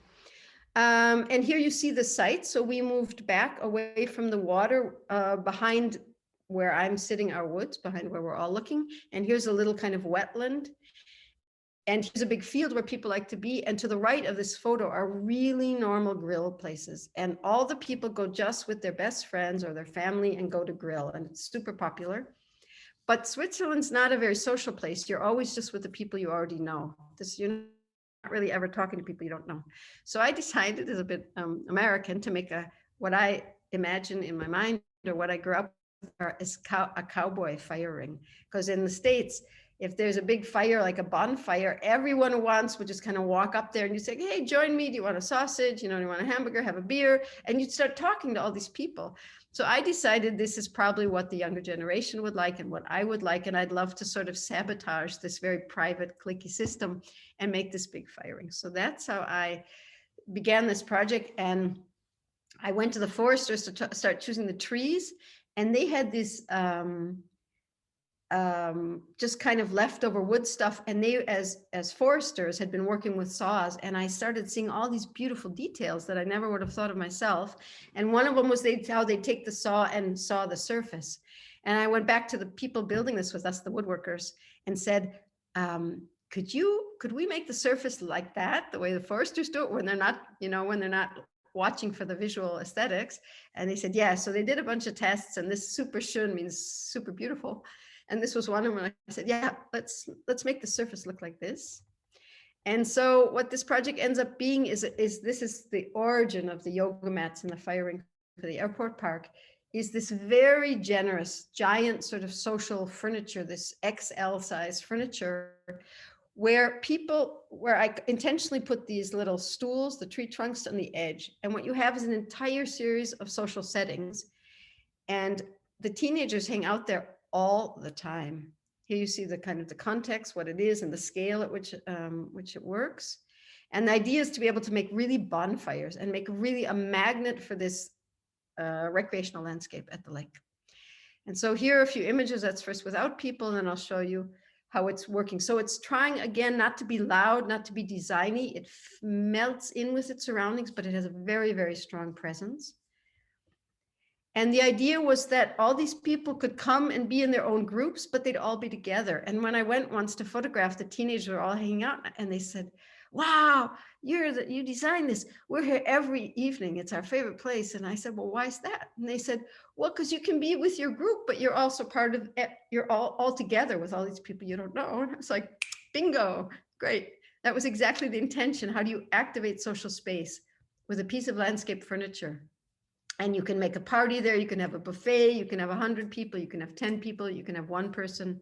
And here you see the site. So we moved back away from the water behind where I'm sitting, our woods, behind where we're all looking. And here's a little kind of wetland. And here's a big field where people like to be. And to the right of this photo are really normal grill places. And all the people go just with their best friends or their family and go to grill. And it's super popular. But Switzerland's not a very social place. You're always just with the people you already know. You're not really ever talking to people you don't know. So I decided, as a bit American, to make what I imagine in my mind, or what I grew up with, is a cowboy fire ring. Because in the States, if there's a big fire, like a bonfire, everyone who wants would just kind of walk up there and you say, hey, join me. Do you want a sausage? You know, do you want a hamburger? Have a beer? And you'd start talking to all these people. So I decided this is probably what the younger generation would like and what I would like. And I'd love to sort of sabotage this very private, cliquey system and make this big firing. So that's how I began this project. And I went to the foresters to start choosing the trees. And they had this just kind of leftover wood stuff. And they, as foresters, had been working with saws. And I started seeing all these beautiful details that I never would have thought of myself. And one of them was how they take the saw and saw the surface. And I went back to the people building this with us, the woodworkers, and said, could we make the surface like that, the way the foresters do it, when they're not, when they're not watching for the visual aesthetics? And they said, yeah. So they did a bunch of tests, and this super schön means super beautiful. And this was one of them. I said, yeah, let's make the surface look like this. And so what this project ends up being is this is the origin of the yoga mats and the fire ring for the airport park, is this very generous, giant sort of social furniture, this XL size furniture, where I intentionally put these little stools, the tree trunks, on the edge. And what you have is an entire series of social settings. And the teenagers hang out there all the time. Here you see the kind of the context, what it is, and the scale at which it works. And the idea is to be able to make really bonfires and make really a magnet for this recreational landscape at the lake. And so here are a few images. That's first without people, and then I'll show you how it's working. So it's trying, again, not to be loud, not to be designy. It melts in with its surroundings, but it has a very, very strong presence. And the idea was that all these people could come and be in their own groups, but they'd all be together. And when I went once to photograph, the teenagers were all hanging out, and they said, wow, you designed this. We're here every evening. It's our favorite place. And I said, well, why is that? And they said, well, because you can be with your group, but you're also part of it. You're all together with all these people you don't know. And I was like, bingo, great. That was exactly the intention. How do you activate social space with a piece of landscape furniture? And you can make a party there. You can have a buffet. You can have 100 people. You can have 10 people. You can have one person.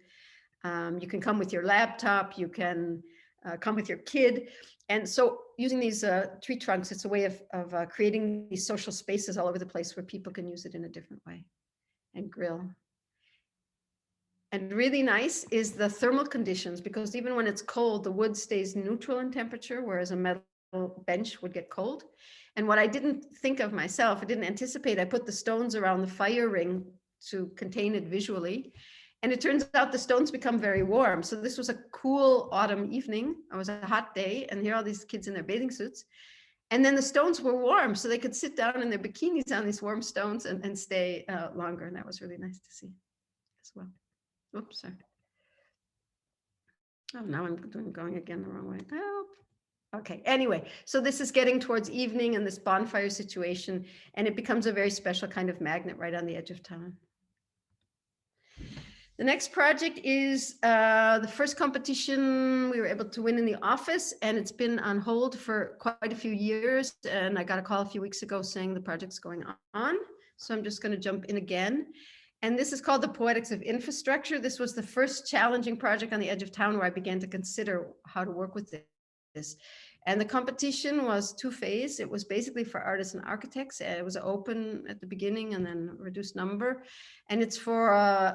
You can come with your laptop. You can come with your kid. And so using these tree trunks, it's a way of creating these social spaces all over the place where people can use it in a different way and grill. And really nice is the thermal conditions, because even when it's cold, the wood stays neutral in temperature, whereas a metal bench would get cold. And what I didn't think of myself, I didn't anticipate, I put the stones around the fire ring to contain it visually. And it turns out the stones become very warm. So this was a cool autumn evening. It was a hot day, and here are all these kids in their bathing suits. And then the stones were warm, so they could sit down in their bikinis on these warm stones and stay longer. And that was really nice to see as well. Oops, sorry. Oh, now I'm going again the wrong way. Help. Okay, anyway, so this is getting towards evening and this bonfire situation, and it becomes a very special kind of magnet right on the edge of town. The next project is the first competition we were able to win in the office, and it's been on hold for quite a few years. And I got a call a few weeks ago saying the project's going on. So I'm just going to jump in again. And this is called the Poetics of Infrastructure. This was the first challenging project on the edge of town where I began to consider how to work with this. And the competition was two-phase. It was basically for artists and architects. It was open at the beginning and then reduced number. And it's for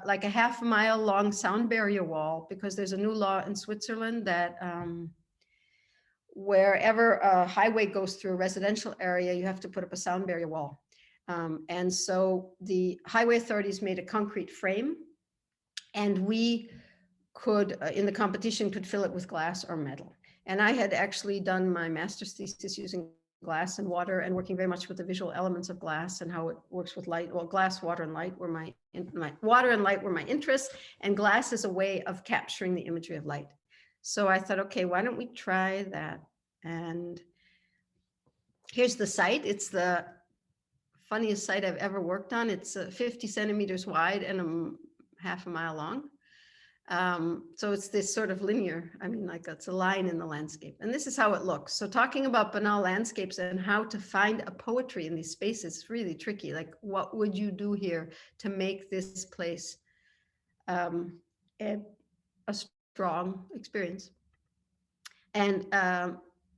like a half-mile long sound barrier wall, because there's a new law in Switzerland that wherever a highway goes through a residential area, you have to put up a sound barrier wall. And so the highway authorities made a concrete frame, and we could, in the competition, could fill it with glass or metal. And I had actually done my master's thesis using glass and water, and working very much with the visual elements of glass and how it works with light. Well, glass, water, and light were my water and light were my interests, and glass is a way of capturing the imagery of light. So I thought, okay, why don't we try that? And here's the site. It's the funniest site I've ever worked on. It's 50 centimeters wide and half a mile long. So it's this sort of linear, I mean, like it's a line in the landscape. And this is how it looks. So talking about banal landscapes and how to find a poetry in these spaces is really tricky. Like, what would you do here to make this place a strong experience? And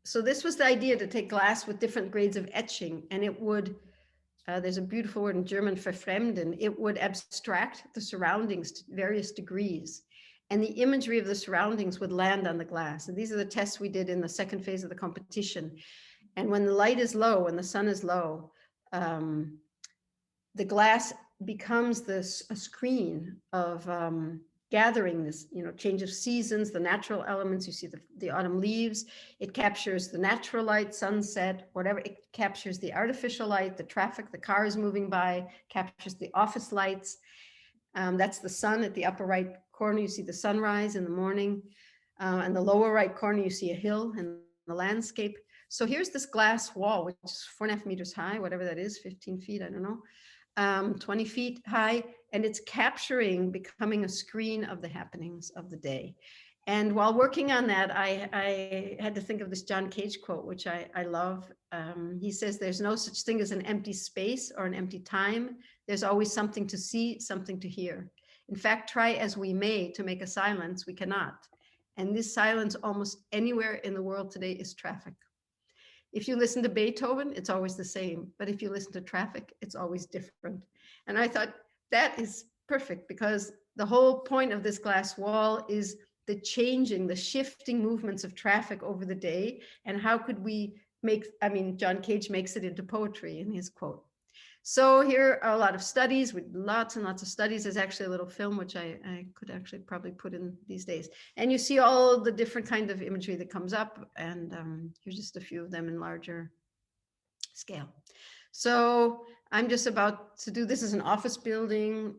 so this was the idea, to take glass with different grades of etching, and it would, there's a beautiful word in German, verfremden, it would abstract the surroundings to various degrees. And the imagery of the surroundings would land on the glass. And these are the tests we did in the second phase of the competition. And when the light is low, when the sun is low, the glass becomes a screen of gathering this, change of seasons, the natural elements. You see the autumn leaves. It captures the natural light, sunset, whatever. It captures the artificial light, the traffic, the cars moving by, captures the office lights. That's the sun. At the upper right corner, you see the sunrise in the morning. And the lower right corner, you see a hill and the landscape. So here's this glass wall, which is 4.5 meters high, whatever that is, 15 feet, I don't know, 20 feet high. And it's becoming a screen of the happenings of the day. And while working on that, I had to think of this John Cage quote, which I love. He says, there's no such thing as an empty space or an empty time. There's always something to see, something to hear. In fact, try as we may to make a silence, we cannot. And this silence almost anywhere in the world today is traffic. If you listen to Beethoven, it's always the same. But if you listen to traffic, it's always different. And I thought that is perfect, because the whole point of this glass wall is the changing, the shifting movements of traffic over the day. And how could we John Cage makes it into poetry in his quote. So here are a lot of studies, with lots and lots of studies. There's actually a little film, which I could actually probably put in these days. And you see all the different kind of imagery that comes up. And here's just a few of them in larger scale. So I'm just about to do, this is an office building.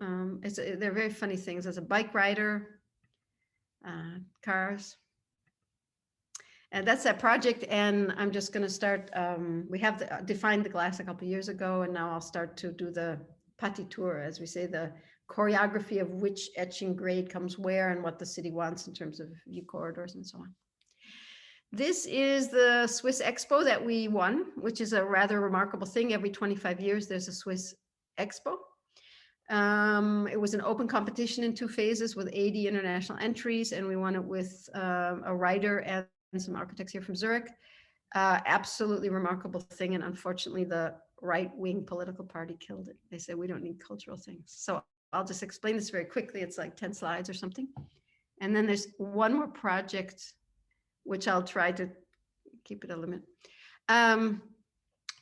They're very funny things. There's a bike rider, cars. And that's that project. And I'm just going to start, we have defined the glass a couple of years ago, and now I'll start to do the partitur, as we say, the choreography of which etching grade comes where and what the city wants in terms of view corridors and so on. This is the Swiss Expo that we won, which is a rather remarkable thing. Every 25 years, there's a Swiss Expo. It was an open competition in 2 phases with 80 international entries, and we won it with a writer and some architects here from Zurich. Absolutely remarkable thing. And unfortunately, the right-wing political party killed it. They said, we don't need cultural things. So I'll just explain this very quickly. It's like 10 slides or something. And then there's one more project, which I'll try to keep it a limit.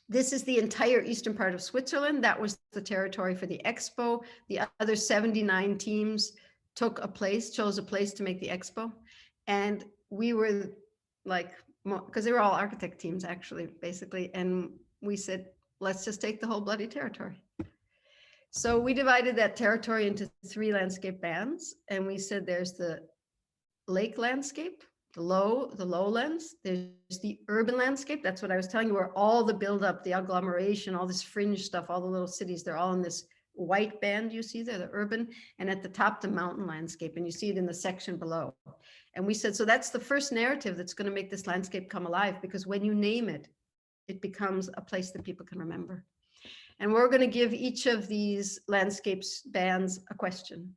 This is the entire eastern part of Switzerland. That was the territory for the expo. The other 79 teams chose a place to make the expo. And we were like, because they were all architect teams actually, basically. And we said, let's just take the whole bloody territory. So we divided that territory into 3 landscape bands. And we said, there's the lake landscape, the lowlands, there's the urban landscape. That's what I was telling you, where all the buildup, the agglomeration, all this fringe stuff, all the little cities, they're all in this white band you see there, the urban, and at the top, the mountain landscape. And you see it in the section below. And we said, so that's the first narrative that's going to make this landscape come alive, because when you name it, it becomes a place that people can remember. And we're going to give each of these landscapes bands a question.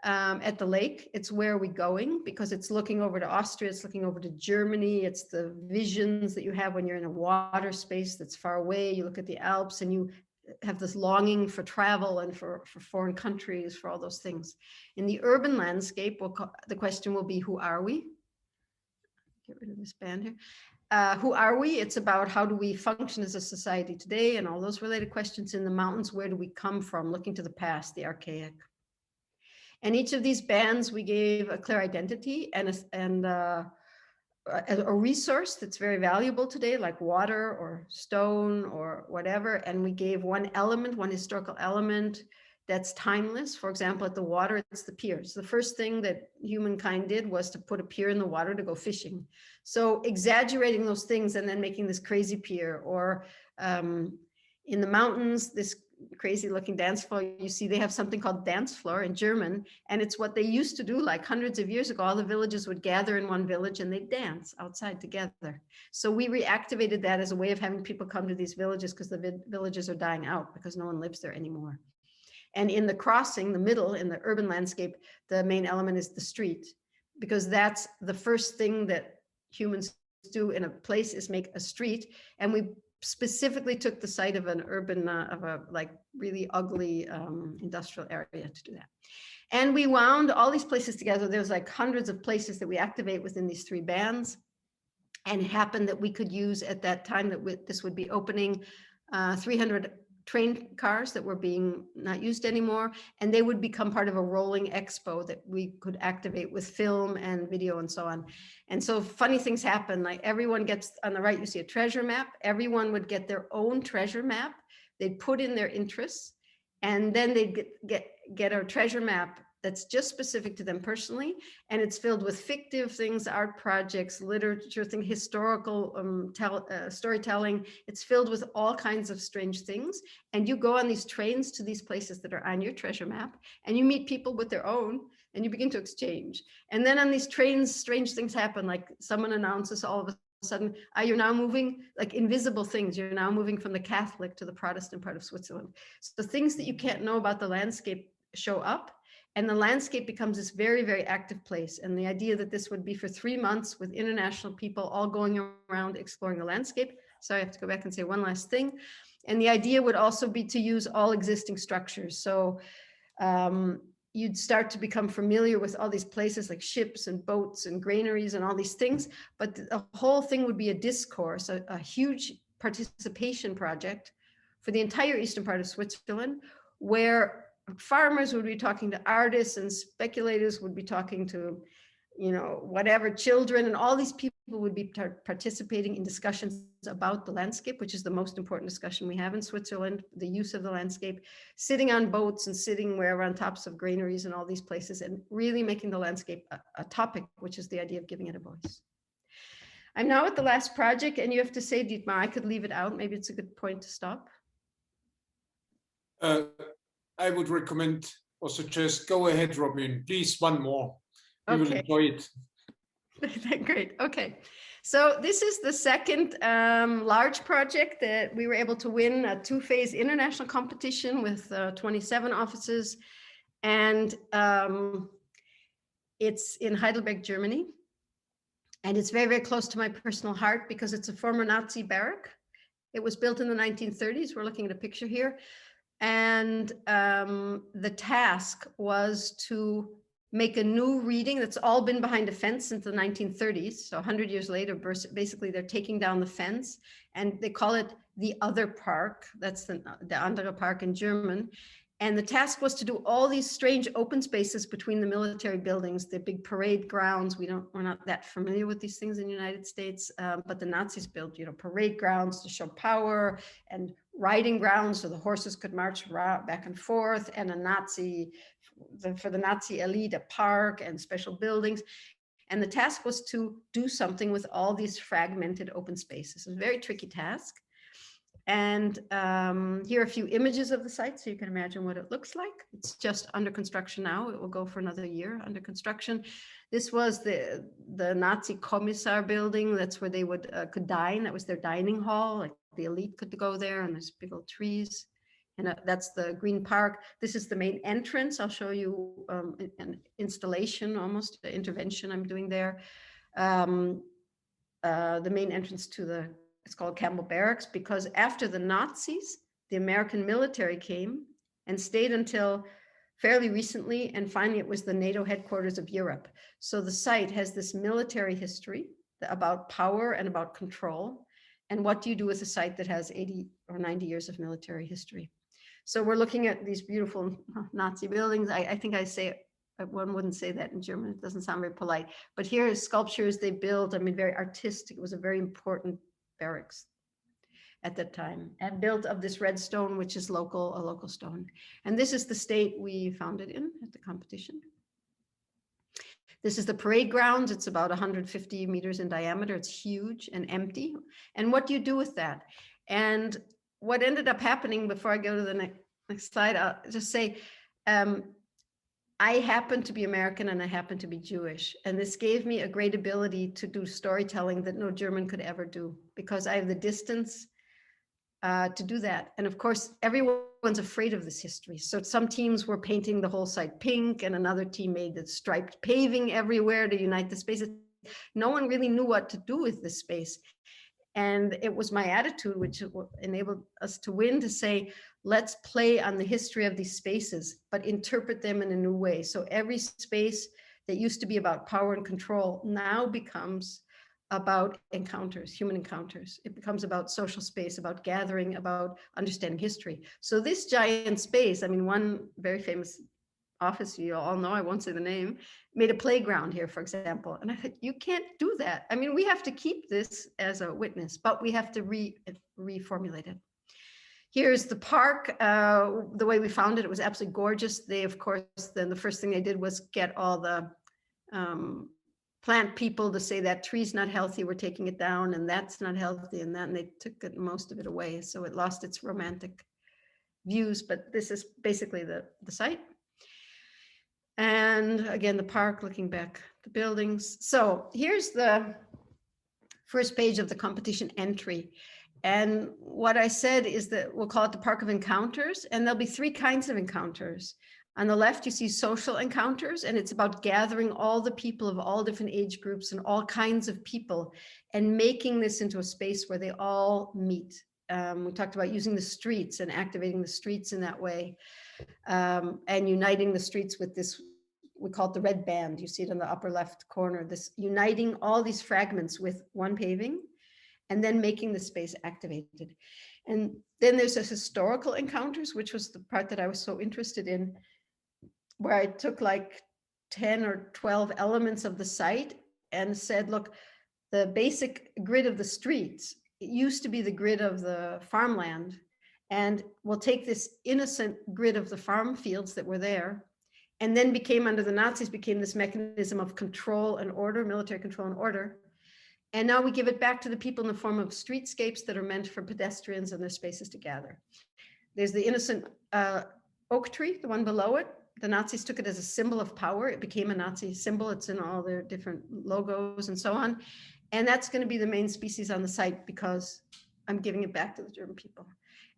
At the lake, it's where are we going? Because it's looking over to Austria, it's looking over to Germany, it's the visions that you have when you're in a water space that's far away. You look at the Alps and you have this longing for travel and for foreign countries, for all those things. In the urban landscape, the question will be, who are we? Get rid of this band here. Who are we? It's about how do we function as a society today, and all those related questions. In the mountains, where do we come from? Looking to the past, the archaic. And each of these bands, we gave a clear identity and a resource that's very valuable today, like water or stone or whatever. And we gave one element, one historical element, that's timeless. For example, at the water, it's the piers. The first thing that humankind did was to put a pier in the water to go fishing. So exaggerating those things and then making this crazy pier, or in the mountains, this crazy looking dance floor, you see they have something called dance floor in German, and it's what they used to do like hundreds of years ago. All the villages would gather in one village and they'd dance outside together. So we reactivated that as a way of having people come to these villages, because the villages are dying out because no one lives there anymore. And in the crossing, the middle, in the urban landscape, the main element is the street, because that's the first thing that humans do in a place, is make a street. And we specifically took the site of an urban, of a like really ugly industrial area to do that. And we wound all these places together. There's like hundreds of places that we activate within these 3 bands. And it happened that we could use at that time that this would be opening 300 train cars that were being not used anymore, and they would become part of a rolling expo that we could activate with film and video and so on. And so funny things happen, like everyone gets, on the right you see a treasure map, everyone would get their own treasure map, they'd put in their interests, and then they'd get a treasure map that's just specific to them personally, and it's filled with fictive things, art projects, literature, historical storytelling. It's filled with all kinds of strange things. And you go on these trains to these places that are on your treasure map, and you meet people with their own, and you begin to exchange. And then on these trains, strange things happen, like someone announces all of a sudden, you're now moving, like invisible things, you're now moving from the Catholic to the Protestant part of Switzerland. So things that you can't know about the landscape show up. And the landscape becomes this very, very active place. And the idea that this would be for 3 months with international people all going around exploring the landscape. So I have to go back and say one last thing. And the idea would also be to use all existing structures. So you'd start to become familiar with all these places like ships and boats and granaries and all these things. But the whole thing would be a discourse, a huge participation project for the entire eastern part of Switzerland, where farmers would be talking to artists, and speculators would be talking to, whatever, children, and all these people would be participating in discussions about the landscape, which is the most important discussion we have in Switzerland, the use of the landscape, sitting on boats and sitting wherever on tops of granaries and all these places, and really making the landscape a topic, which is the idea of giving it a voice. I'm now at the last project, and you have to say, Dietmar, I could leave it out. Maybe it's a good point to stop. I would recommend or suggest, go ahead, Robin, please, one more. We will enjoy it. Great. Okay. So this is the second large project that we were able to win, a 2-phase international competition with 27 offices. And it's in Heidelberg, Germany. And it's very, very close to my personal heart because it's a former Nazi barrack. It was built in the 1930s. We're looking at a picture here. And the task was to make a new reading that's all been behind a fence since the 1930s. So 100 years later, basically they're taking down the fence, and they call it the other park. That's the andere Park in German. And the task was to do all these strange open spaces between the military buildings, the big parade grounds. We're not that familiar with these things in the United States, but the Nazis built, parade grounds to show power, and riding grounds so the horses could march back and forth, and for the Nazi elite, a park and special buildings. And the task was to do something with all these fragmented open spaces. It was a very tricky task. And here are a few images of the site, so you can imagine what it looks like. It's just under construction now. It will go for another year under construction. This was the Nazi Commissar building. That's where they could dine. That was their dining hall. Like the elite could go there, and there's big old trees. And that's the Green Park. This is the main entrance. I'll show you an installation, almost an intervention I'm doing there. The main entrance to it's called Campbell Barracks, because after the Nazis, the American military came and stayed until fairly recently, and finally it was the NATO headquarters of Europe. So the site has this military history about power and about control. And what do you do with a site that has 80 or 90 years of military history? So we're looking at these beautiful Nazi buildings. I think I say, one wouldn't say that in German. It doesn't sound very polite. But here are sculptures they built. I mean, very artistic. It was a very important barracks. at that time, and built of this red stone, which is a local stone. And this is the state we found it in at the competition. This is the parade grounds. It's about 150 meters in diameter. It's huge and empty. And what do you do with that? And what ended up happening, before I go to the next slide, I'll just say, I happen to be American and I happen to be Jewish. And this gave me a great ability to do storytelling that no German could ever do, because I have the distance to do that. And of course, everyone's afraid of this history. So some teams were painting the whole site pink, and another team made the striped paving everywhere to unite the spaces. No one really knew what to do with this space. And it was my attitude, which enabled us to win, to say, let's play on the history of these spaces, but interpret them in a new way. So every space that used to be about power and control now becomes about encounters, human encounters. It becomes about social space, about gathering, about understanding history. So this giant space, I mean, one very famous office you all know, I won't say the name, made a playground here, for example. And I thought, you can't do that. I mean, we have to keep this as a witness, but we have to reformulate it. Here's the park. The way we found it, it was absolutely gorgeous. They, of course, then the first thing they did was get all the plant people to say that tree's not healthy, we're taking it down, and that's not healthy, and they took most of it away. So it lost its romantic views, but this is basically the site. And again, the park, looking back, the buildings. So here's the first page of the competition entry. And what I said is that we'll call it the Park of Encounters, and there'll be three kinds of encounters. On the left, you see social encounters, and it's about gathering all the people of all different age groups and all kinds of people and making this into a space where they all meet. We talked about using the streets and activating the streets in that way, and uniting the streets with this, we call it the red band. You see it in the upper left corner, this uniting all these fragments with one paving and then making the space activated. And then there's this historical encounters, which was the part that I was so interested in, where I took like 10 or 12 elements of the site and said, look, the basic grid of the streets, it used to be the grid of the farmland, and we'll take this innocent grid of the farm fields that were there, and then became, under the Nazis, became this mechanism of control and order, military control and order. And now we give it back to the people in the form of streetscapes that are meant for pedestrians and their spaces to gather. There's the innocent oak tree, the one below it. The Nazis took it as a symbol of power. It became a Nazi symbol. It's in all their different logos and so on. And that's going to be the main species on the site because I'm giving it back to the German people.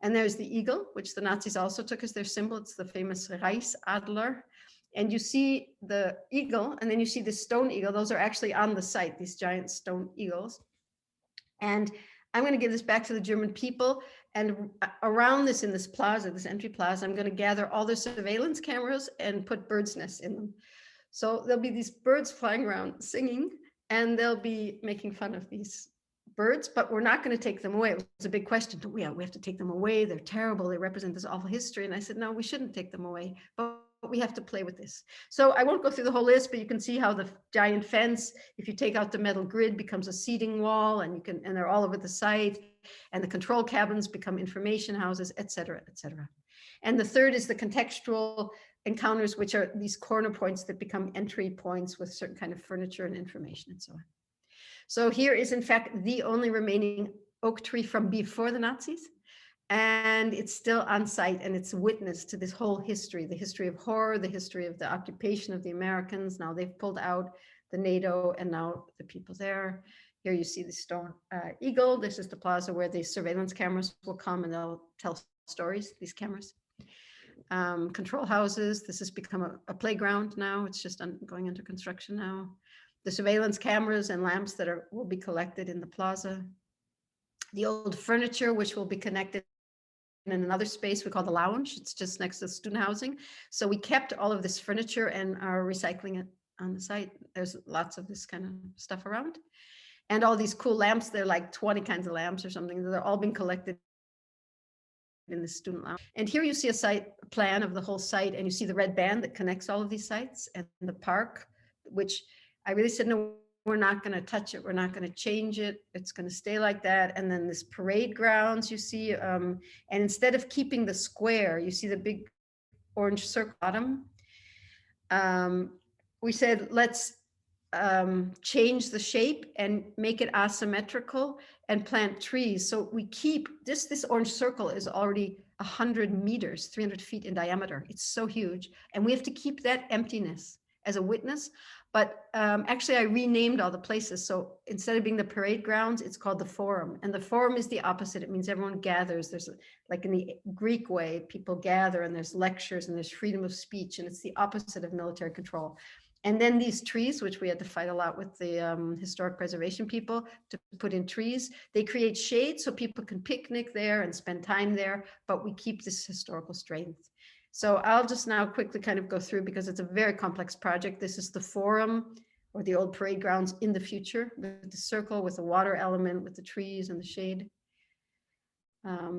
And there's the eagle, which the Nazis also took as their symbol. It's the famous Reichsadler. And you see the eagle, and then you see the stone eagle. Those are actually on the site, these giant stone eagles. And I'm going to give this back to the German people. And around this, in this plaza, this entry plaza, I'm going to gather all their surveillance cameras and put birds' nests in them. So there'll be these birds flying around singing, and they'll be making fun of these birds, but we're not going to take them away. It was a big question. We have to take them away. They're terrible. They represent this awful history. And I said, no, we shouldn't take them away, but we have to play with this. So I won't go through the whole list, but you can see how the giant fence, if you take out the metal grid, becomes a seating wall, and they're all over the site, and the control cabins become information houses, et cetera, et cetera. And the third is the contextual encounters, which are these corner points that become entry points with certain kind of furniture and information and so on. So here is, in fact, the only remaining oak tree from before the Nazis. And it's still on site, and it's a witness to this whole history, the history of horror, the history of the occupation of the Americans. Now they've pulled out the NATO, and now the people there. Here you see the stone eagle. This is the plaza where the surveillance cameras will come and they'll tell stories, these cameras. Control houses. This has become a playground now. It's just going into construction now. The surveillance cameras and lamps that will be collected in the plaza. The old furniture, which will be connected in another space we call the lounge. It's just next to the student housing. So we kept all of this furniture and are recycling it on the site. There's lots of this kind of stuff around. And all these cool lamps, they're like 20 kinds of lamps or something. They're all being collected in the student lounge. And here you see a site plan of the whole site, and you see the red band that connects all of these sites, and the park, which I really said, no, we're not going to touch it. We're not going to change it. It's going to stay like that. And then this parade grounds you see, and instead of keeping the square, you see the big orange circle bottom. We said, let's change the shape and make it asymmetrical and plant trees. So we keep this orange circle is already 100 meters, 300 feet in diameter. It's so huge. And we have to keep that emptiness as a witness. But actually I renamed all the places. So instead of being the parade grounds, it's called the Forum. And the Forum is the opposite. It means everyone gathers. There's like in the Greek way, people gather and there's lectures and there's freedom of speech. And it's the opposite of military control. And then these trees, which we had to fight a lot with the historic preservation people to put in trees, they create shade so people can picnic there and spend time there, but we keep this historical strength. So I'll just now quickly kind of go through because it's a very complex project. This is the Forum or the old parade grounds in the future, with the circle, with the water element, with the trees and the shade.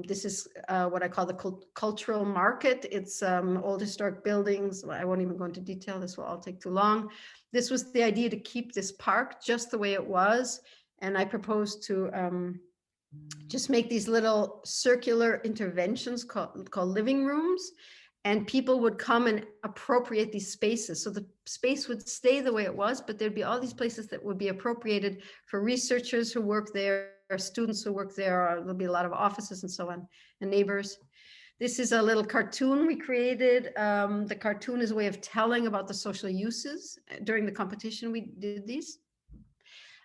This is what I call the cultural market. It's old historic buildings. I won't even go into detail. This will all take too long. This was the idea to keep this park just the way it was. And I proposed to just make these little circular interventions called living rooms. And people would come and appropriate these spaces. So the space would stay the way it was, but there'd be all these places that would be appropriated for researchers who work there, or students who work there, or there'll be a lot of offices and so on, and neighbors. This is a little cartoon we created. The cartoon is a way of telling about the social uses. During the competition, we did these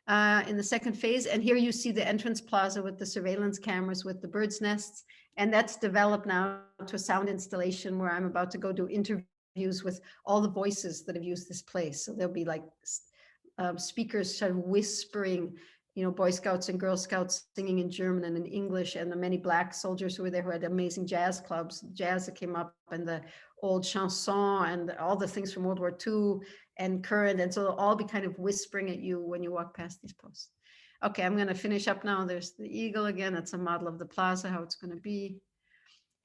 in the second phase. And here you see the entrance plaza with the surveillance cameras with the birds' nests. And that's developed now to a sound installation where I'm about to go do interviews with all the voices that have used this place. So there'll be like speakers sort of whispering, you know, Boy Scouts and Girl Scouts singing in German and in English, and the many Black soldiers who were there who had amazing jazz clubs, jazz that came up, and the old chanson and all the things from World War II and current. And so they'll all be kind of whispering at you when you walk past these posts. Okay, I'm going to finish up now. There's the eagle again. That's a model of the plaza, how it's going to be.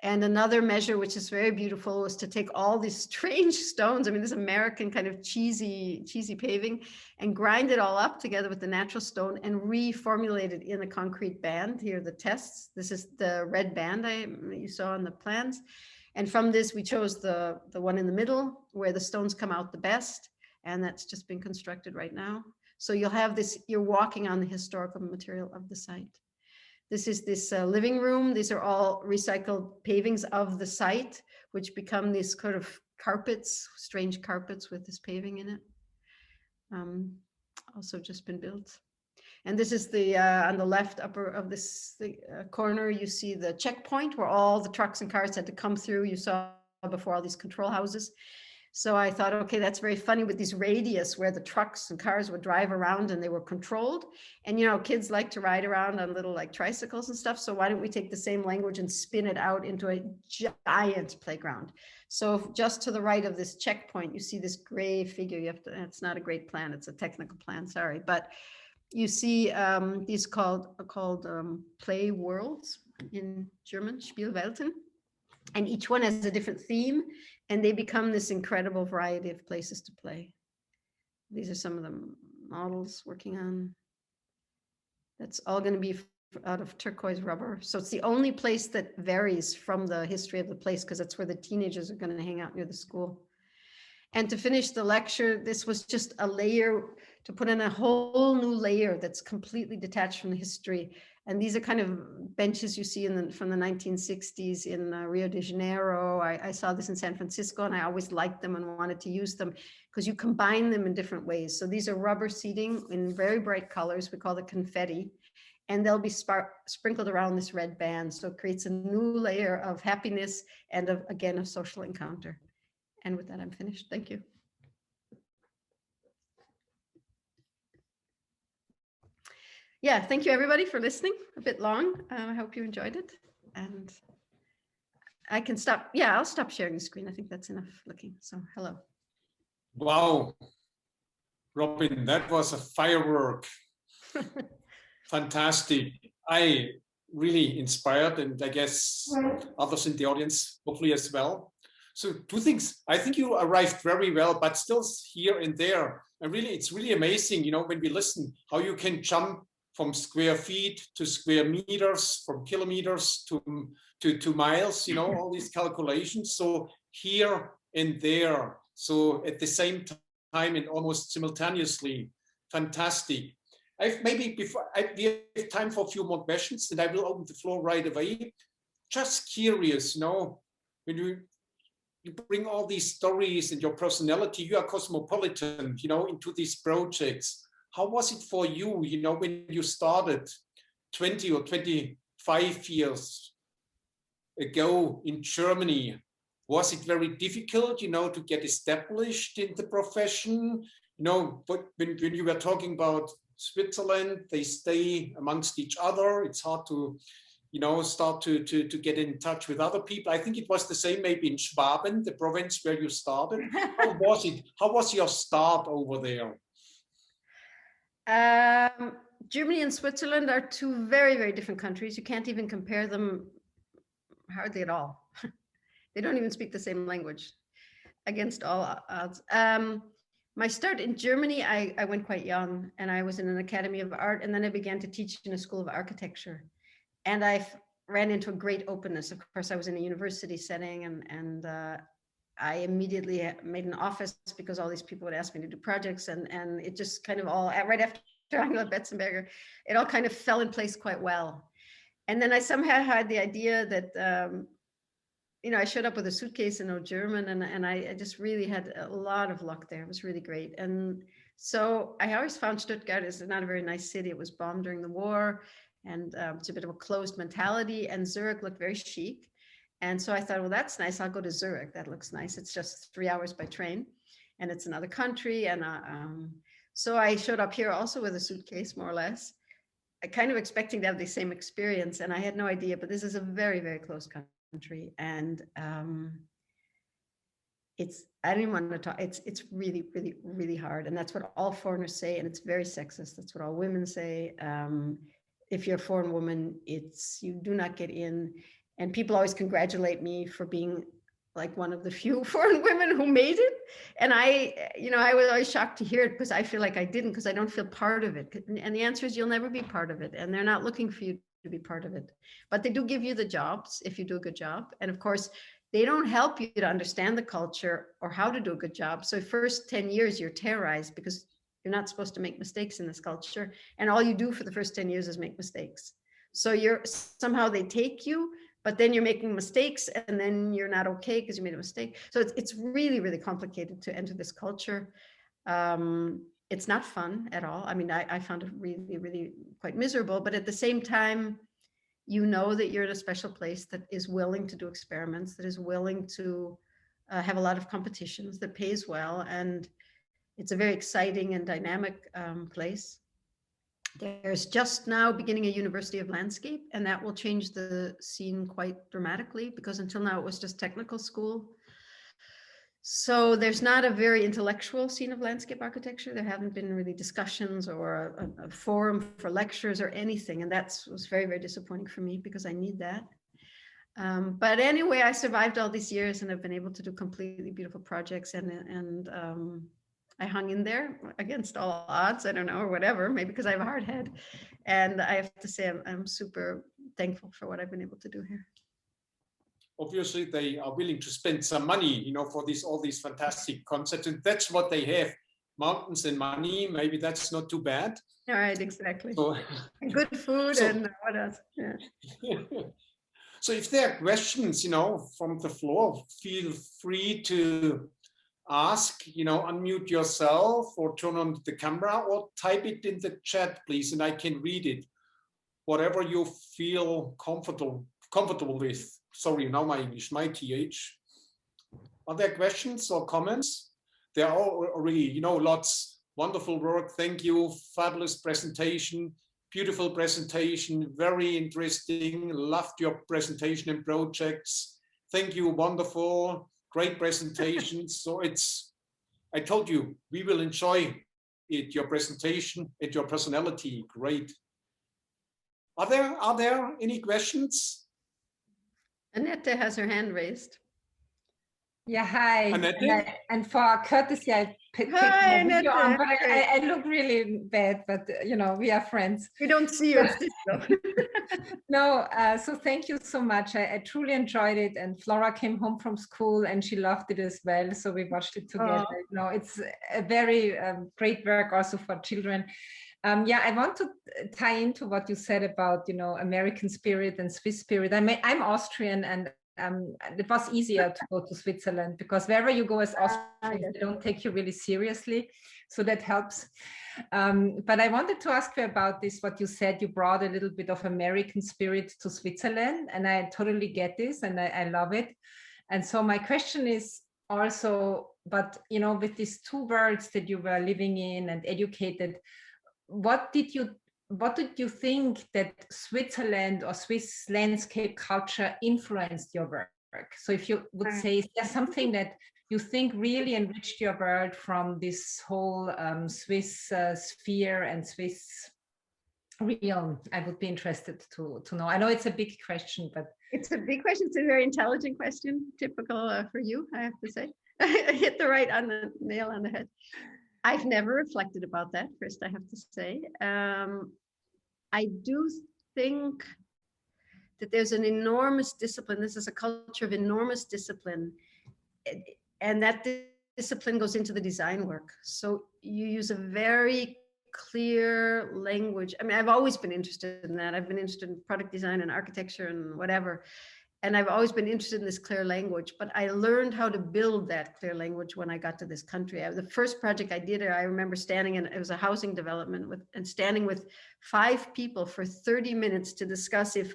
And another measure, which is very beautiful, was to take all these strange stones, I mean, this American kind of cheesy paving, and grind it all up together with the natural stone and reformulate it in a concrete band. Here are the tests. This is the red band you saw on the plans. And from this, we chose the one in the middle where the stones come out the best. And that's just been constructed right now. So you'll have this, you're walking on the historical material of the site. This is this living room. These are all recycled pavings of the site, which become these kind of carpets, strange carpets with this paving in it. Also just been built. And this is the, on the left upper of this corner, you see the checkpoint where all the trucks and cars had to come through. You saw before all these control houses. So I thought, okay, that's very funny with these radius where the trucks and cars would drive around and they were controlled. And, you know, kids like to ride around on little like tricycles and stuff. So why don't we take the same language and spin it out into a giant playground? So just to the right of this checkpoint, you see this gray figure. You have to, it's not a great plan. It's a technical plan, sorry. But you see these called play worlds in German, Spielwelten. And each one has a different theme, and they become this incredible variety of places to play. These are some of the models working on. That's all going to be out of turquoise rubber. So it's the only place that varies from the history of the place, because that's where the teenagers are going to hang out near the school. And to finish the lecture, this was just a layer to put in a whole new layer that's completely detached from the history. And these are kind of benches you see from the 1960s in Rio de Janeiro. I saw this in San Francisco, and I always liked them and wanted to use them because you combine them in different ways. So these are rubber seating in very bright colors. We call it confetti. And they'll be sprinkled around this red band. So it creates a new layer of happiness and of, again, a social encounter. And with that, I'm finished. Thank you. Yeah, thank you everybody for listening. A bit long. I hope you enjoyed it. And I can stop. Yeah, I'll stop sharing the screen. I think that's enough looking. So hello. Wow, Robin, that was a firework. Fantastic. I really inspired, and I guess others in the audience hopefully as well. So two things. I think you arrived very well, but still here and there. And really, it's really amazing, you know, when we listen, how you can jump from square feet to square meters, from kilometers to miles, you know, all these calculations. So here and there. So at the same time and almost simultaneously. Fantastic. I've maybe we have time for a few more questions, and I will open the floor right away. Just curious, you know, when you bring all these stories and your personality, you are cosmopolitan, you know, into these projects. How was it for you, you know, when you started 20 or 25 years ago in Germany? Was it very difficult, you know, to get established in the profession? You know, but when you were talking about Switzerland, they stay amongst each other. It's hard to, you know, start to get in touch with other people. I think it was the same maybe in Schwaben, the province where you started. How was it? How was your start over there? Germany and Switzerland are two very, very different countries. You can't even compare them hardly at all. They don't even speak the same language against all odds. My start in Germany, I went quite young, and I was in an academy of art, and then I began to teach in a school of architecture. And I ran into a great openness. Of course, I was in a university setting, and I immediately made an office because all these people would ask me to do projects, and it just kind of all, right after Angela Betzenberger, it all kind of fell in place quite well. And then I somehow had the idea that, you know, I showed up with a suitcase and no German, and I just really had a lot of luck there. It was really great. And so I always found Stuttgart is not a very nice city. It was bombed during the war, and it's a bit of a closed mentality, and Zurich looked very chic. And so I thought, well, that's nice. I'll go to Zurich. That looks nice. It's just 3 hours by train, and it's another country. And so I showed up here also with a suitcase, more or less, kind of expecting to have the same experience. And I had no idea, but this is a very, very close country. And I didn't want to talk. It's really, really, really hard. And that's what all foreigners say. And it's very sexist. That's what all women say. If you're a foreign woman, you do not get in. And people always congratulate me for being like one of the few foreign women who made it. And I was always shocked to hear it, because I feel like I didn't, because I don't feel part of it. And the answer is you'll never be part of it. And they're not looking for you to be part of it. But they do give you the jobs if you do a good job. And of course, they don't help you to understand the culture or how to do a good job. So first 10 years, you're terrorized because you're not supposed to make mistakes in this culture. And all you do for the first 10 years is make mistakes. So somehow they take you, but then you're making mistakes, and then you're not okay because you made a mistake. So it's really, really complicated to enter this culture. It's not fun at all. I mean, I found it really, really quite miserable, but at the same time, you know that you're in a special place that is willing to do experiments, that is willing to have a lot of competitions, that pays well. And it's a very exciting and dynamic place. There's just now beginning a University of Landscape, and that will change the scene quite dramatically, because until now it was just technical school. So there's not a very intellectual scene of landscape architecture. There haven't been really discussions or a forum for lectures or anything. And that was very, very disappointing for me, because I need that. But anyway, I survived all these years, and I've been able to do completely beautiful projects, and I hung in there against all odds, I don't know, or whatever, maybe because I have a hard head. And I have to say, I'm super thankful for what I've been able to do here. Obviously, they are willing to spend some money, you know, for all these fantastic concepts. And that's what they have, mountains and money. Maybe that's not too bad. All right, exactly. So, and good food, and what else? Yeah. So if there are questions, you know, from the floor, feel free to ask, you know, unmute yourself or turn on the camera or type it in the chat, please, and I can read it. Whatever you feel comfortable with. Sorry, now my English, my TH. Are there questions or comments? There are already, you know, lots. Wonderful work. Thank you. Fabulous presentation. Beautiful presentation. Very interesting. Loved your presentation and projects. Thank you. Wonderful. Great presentation. So I told you, we will enjoy it, your presentation and your personality. Great. Are there any questions? Annette has her hand raised. Yeah, hi. Annette? And for courtesy, I picked my video on, but I look really bad, but you know, we are friends. We don't see you. No, so thank you so much. I truly enjoyed it, and Flora came home from school and she loved it as well. So we watched it together. No, it's a very great work also for children. Yeah, I want to tie into what you said about, you know, American spirit and Swiss spirit. I'm Austrian, and it was easier to go to Switzerland because wherever you go as Austrians, they don't take you really seriously. So that helps. But I wanted to ask you about this, what you said, you brought a little bit of American spirit to Switzerland, and I totally get this and I love it. And so my question is also, but you know, with these two worlds that you were living in and educated, what did you think that Switzerland or Swiss landscape culture influenced your work? So if you would say, is there something that you think really enriched your work from this whole Swiss sphere and Swiss realm? I would be interested to know. I know it's a big question, but it's a big question. It's a very intelligent question, typical for you, I have to say. I hit the nail on the head. I've never reflected about that, first, I have to say. I do think that there's an enormous discipline. This is a culture of enormous discipline. And that discipline goes into the design work. So you use a very clear language. I mean, I've always been interested in that. I've been interested in product design and architecture and whatever. And I've always been interested in this clear language, but I learned how to build that clear language when I got to this country. The first project I did, I remember standing in, it was a housing development and standing with 5 people for 30 minutes to discuss if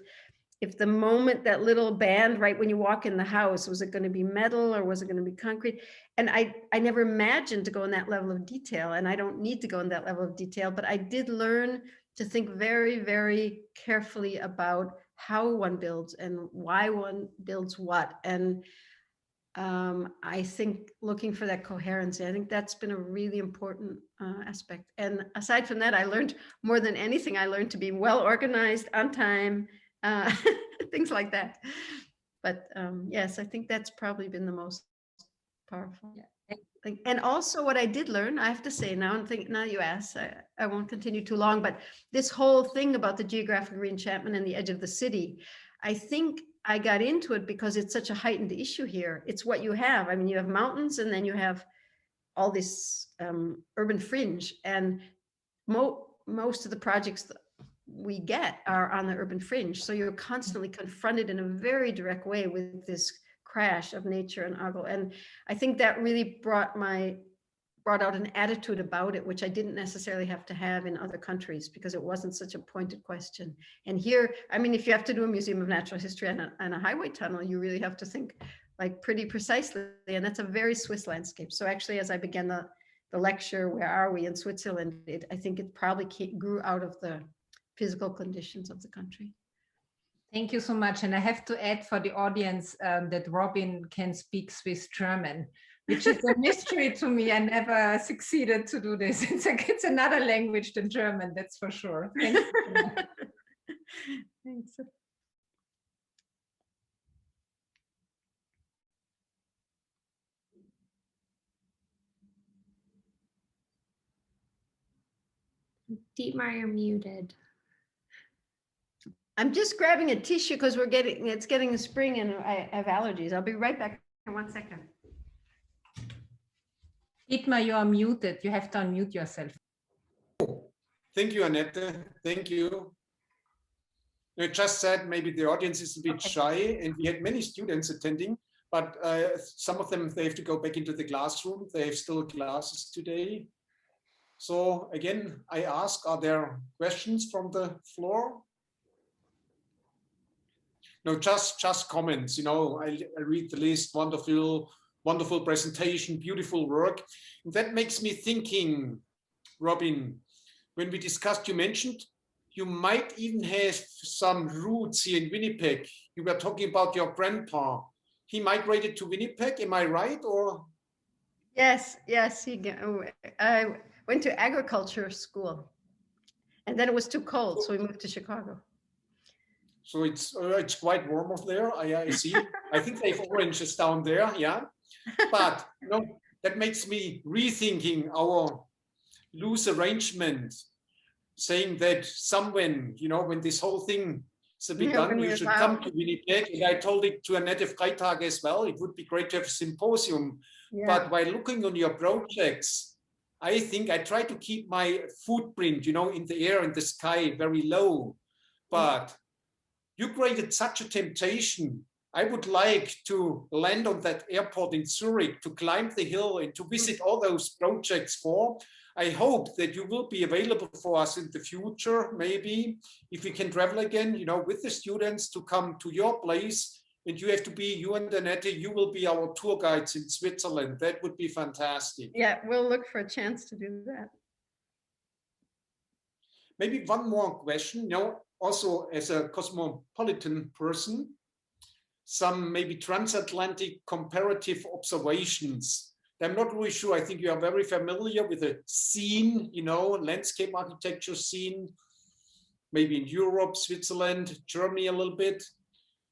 the moment, that little band, right when you walk in the house, was it going to be metal or was it going to be concrete? And I never imagined to go in that level of detail, and I don't need to go in that level of detail, but I did learn to think very, very carefully about how one builds and why one builds what. And I think looking for that coherency, I think that's been a really important aspect. And aside from that, I learned more than anything, I learned to be well organized, on time, things like that. But yes, I think that's probably been the most powerful. Yeah. And also what I did learn, I have to say now, now you ask, I won't continue too long, but this whole thing about the geographic re-enchantment and the edge of the city, I think I got into it because it's such a heightened issue here. It's what you have. I mean, you have mountains and then you have all this urban fringe, and most of the projects that we get are on the urban fringe. So you're constantly confronted in a very direct way with this crash of nature and agro. And I think that really brought out an attitude about it, which I didn't necessarily have to have in other countries because it wasn't such a pointed question. And here, I mean, if you have to do a museum of natural history and a highway tunnel, you really have to think like pretty precisely. And that's a very Swiss landscape. So actually, as I began the lecture, where are we in Switzerland? I think it probably grew out of the physical conditions of the country. Thank you so much. And I have to add for the audience that Robin can speak Swiss German, which is a mystery to me. I never succeeded to do this. It's another language than German, that's for sure. Thank you. Thanks. Dietmar, you're muted. I'm just grabbing a tissue because it's getting spring and I have allergies. I'll be right back in 1 second. Dietmar, you are muted. You have to unmute yourself. Thank you, Annette. Thank you. I just said maybe the audience is a bit shy, and we had many students attending, but some of them, they have to go back into the classroom. They have still classes today. So again, I ask, are there questions from the floor? No, just comments. You know, I read the list. Wonderful presentation, beautiful work. And that makes me thinking, Robin, when we discussed, you mentioned you might even have some roots here in Winnipeg. You were talking about your grandpa. He migrated to Winnipeg, am I right? Or yes. I went to agriculture school, and then it was too cold, so we moved to Chicago. So it's quite warm up there. I see. I think they have oranges down there. Yeah. But you know, that makes me rethinking our loose arrangement, saying that someone, you know, when this whole thing is a bit done, you should come to Winnipeg. And I told it to Annette Freitag as well. It would be great to have a symposium. Yeah. But while looking on your projects, I think I try to keep my footprint, you know, in the air and the sky very low. But you created such a temptation. I would like to land on that airport in Zurich, to climb the hill and to visit all those projects for. I hope that you will be available for us in the future, maybe, if we can travel again, you know, with the students to come to your place. And you have to be, you and Annette, you will be our tour guides in Switzerland. That would be fantastic. Yeah, we'll look for a chance to do that. Maybe one more question, you know, also as a cosmopolitan person, some maybe transatlantic comparative observations. I'm not really sure. I think you are very familiar with the scene, you know, landscape architecture scene, maybe in Europe, Switzerland, Germany a little bit.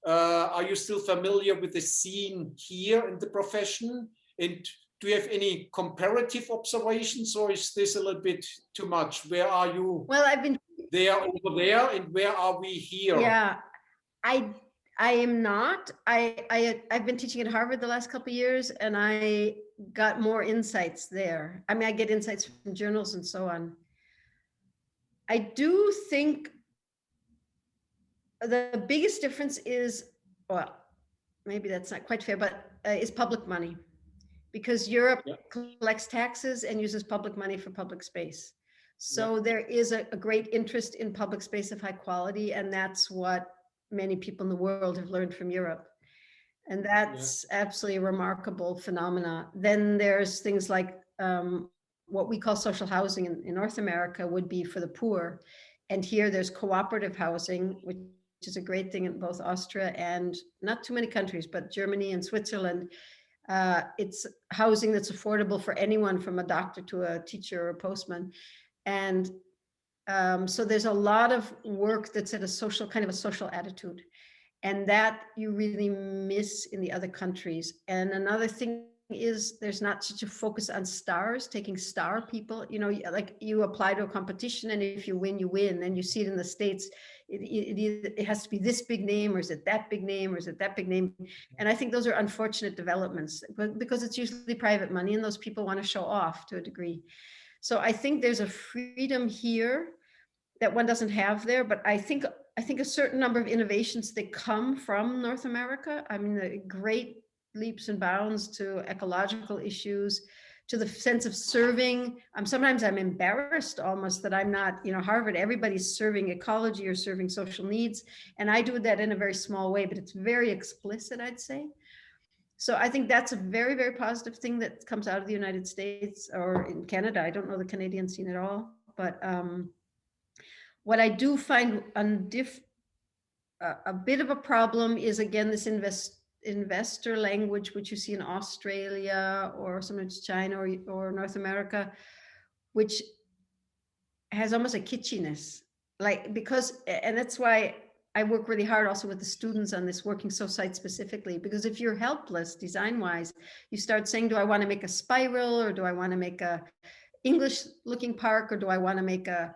Are you still familiar with the scene here in the profession? And do you have any comparative observations, or is this a little bit too much? Where are you? Well, I've been there, over there, and where are we here? Yeah, I am not. I've been teaching at Harvard the last couple of years, and I got more insights there. I mean, I get insights from journals and so on. I do think the biggest difference is, well, maybe that's not quite fair, but is public money, because Europe collects taxes and uses public money for public space. So there is a great interest in public space of high quality, and that's what many people in the world have learned from Europe. And that's absolutely a remarkable phenomena. Then there's things like what we call social housing in North America would be for the poor. And here there's cooperative housing, which is a great thing in both Austria and not too many countries, but Germany and Switzerland. It's housing that's affordable for anyone, from a doctor to a teacher or a postman. And so there's a lot of work that's at a social, kind of a social attitude, and that you really miss in the other countries. And another thing is there's not such a focus on stars, taking star people, you know, like you apply to a competition, and if you win, you win. And you see it in the States, it has to be this big name, or is it that big name, or is it that big name? And I think those are unfortunate developments, because it's usually private money, and those people want to show off to a degree. So I think there's a freedom here that one doesn't have there, but I think a certain number of innovations that come from North America, I mean, the great leaps and bounds to ecological issues, to the sense of serving. Sometimes I'm embarrassed almost that I'm not, you know, Harvard, everybody's serving ecology or serving social needs. And I do that in a very small way, but it's very explicit, I'd say. So I think that's a very, very positive thing that comes out of the United States or in Canada. I don't know the Canadian scene at all, but what I do find a bit of a problem is, again, this investor language, which you see in Australia or sometimes China or North America, which has almost a kitschiness, like, because, and that's why I work really hard also with the students on this, working so site specifically, because if you're helpless design wise, you start saying, do I want to make a spiral, or do I want to make a English looking park, or do I want to make a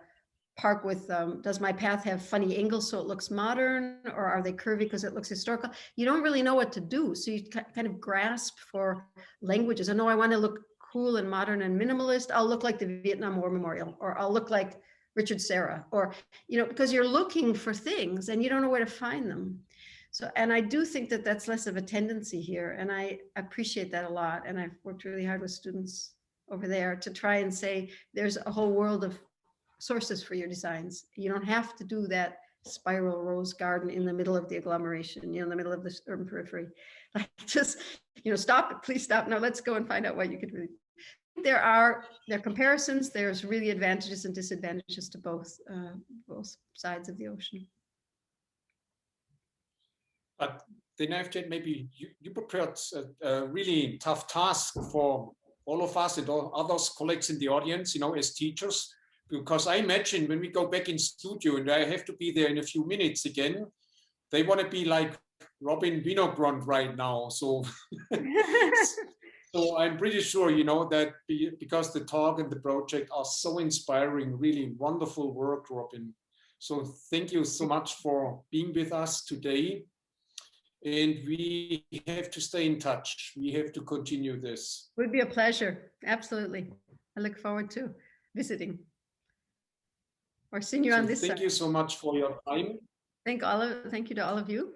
park with, does my path have funny angles so it looks modern, or are they curvy because it looks historical? You don't really know what to do. So you kind of grasp for languages. And no, I want to look cool and modern and minimalist. I'll look like the Vietnam War Memorial, or I'll look like Richard Serra, or, you know, because you're looking for things and you don't know where to find them. So, and I do think that that's less of a tendency here. And I appreciate that a lot. And I've worked really hard with students over there to try and say, there's a whole world of sources for your designs. You don't have to do that spiral rose garden in the middle of the agglomeration, you know, in the middle of the urban periphery. Like, just, you know, stop it, please stop. No, let's go and find out what you could really. There are comparisons. There's really advantages and disadvantages to both sides of the ocean. But then after, maybe you prepared a really tough task for all of us and all others, colleagues in the audience, you know, as teachers, because I imagine when we go back in studio and I have to be there in a few minutes again, they want to be like Robin Winogrond right now. So, so I'm pretty sure, you know, that because the talk and the project are so inspiring, really wonderful work, Robin. So thank you so much for being with us today. And we have to stay in touch. We have to continue this. Would be a pleasure. Absolutely. I look forward to visiting or seeing you on this Thank side. you so much for your time. Thank you to all of you.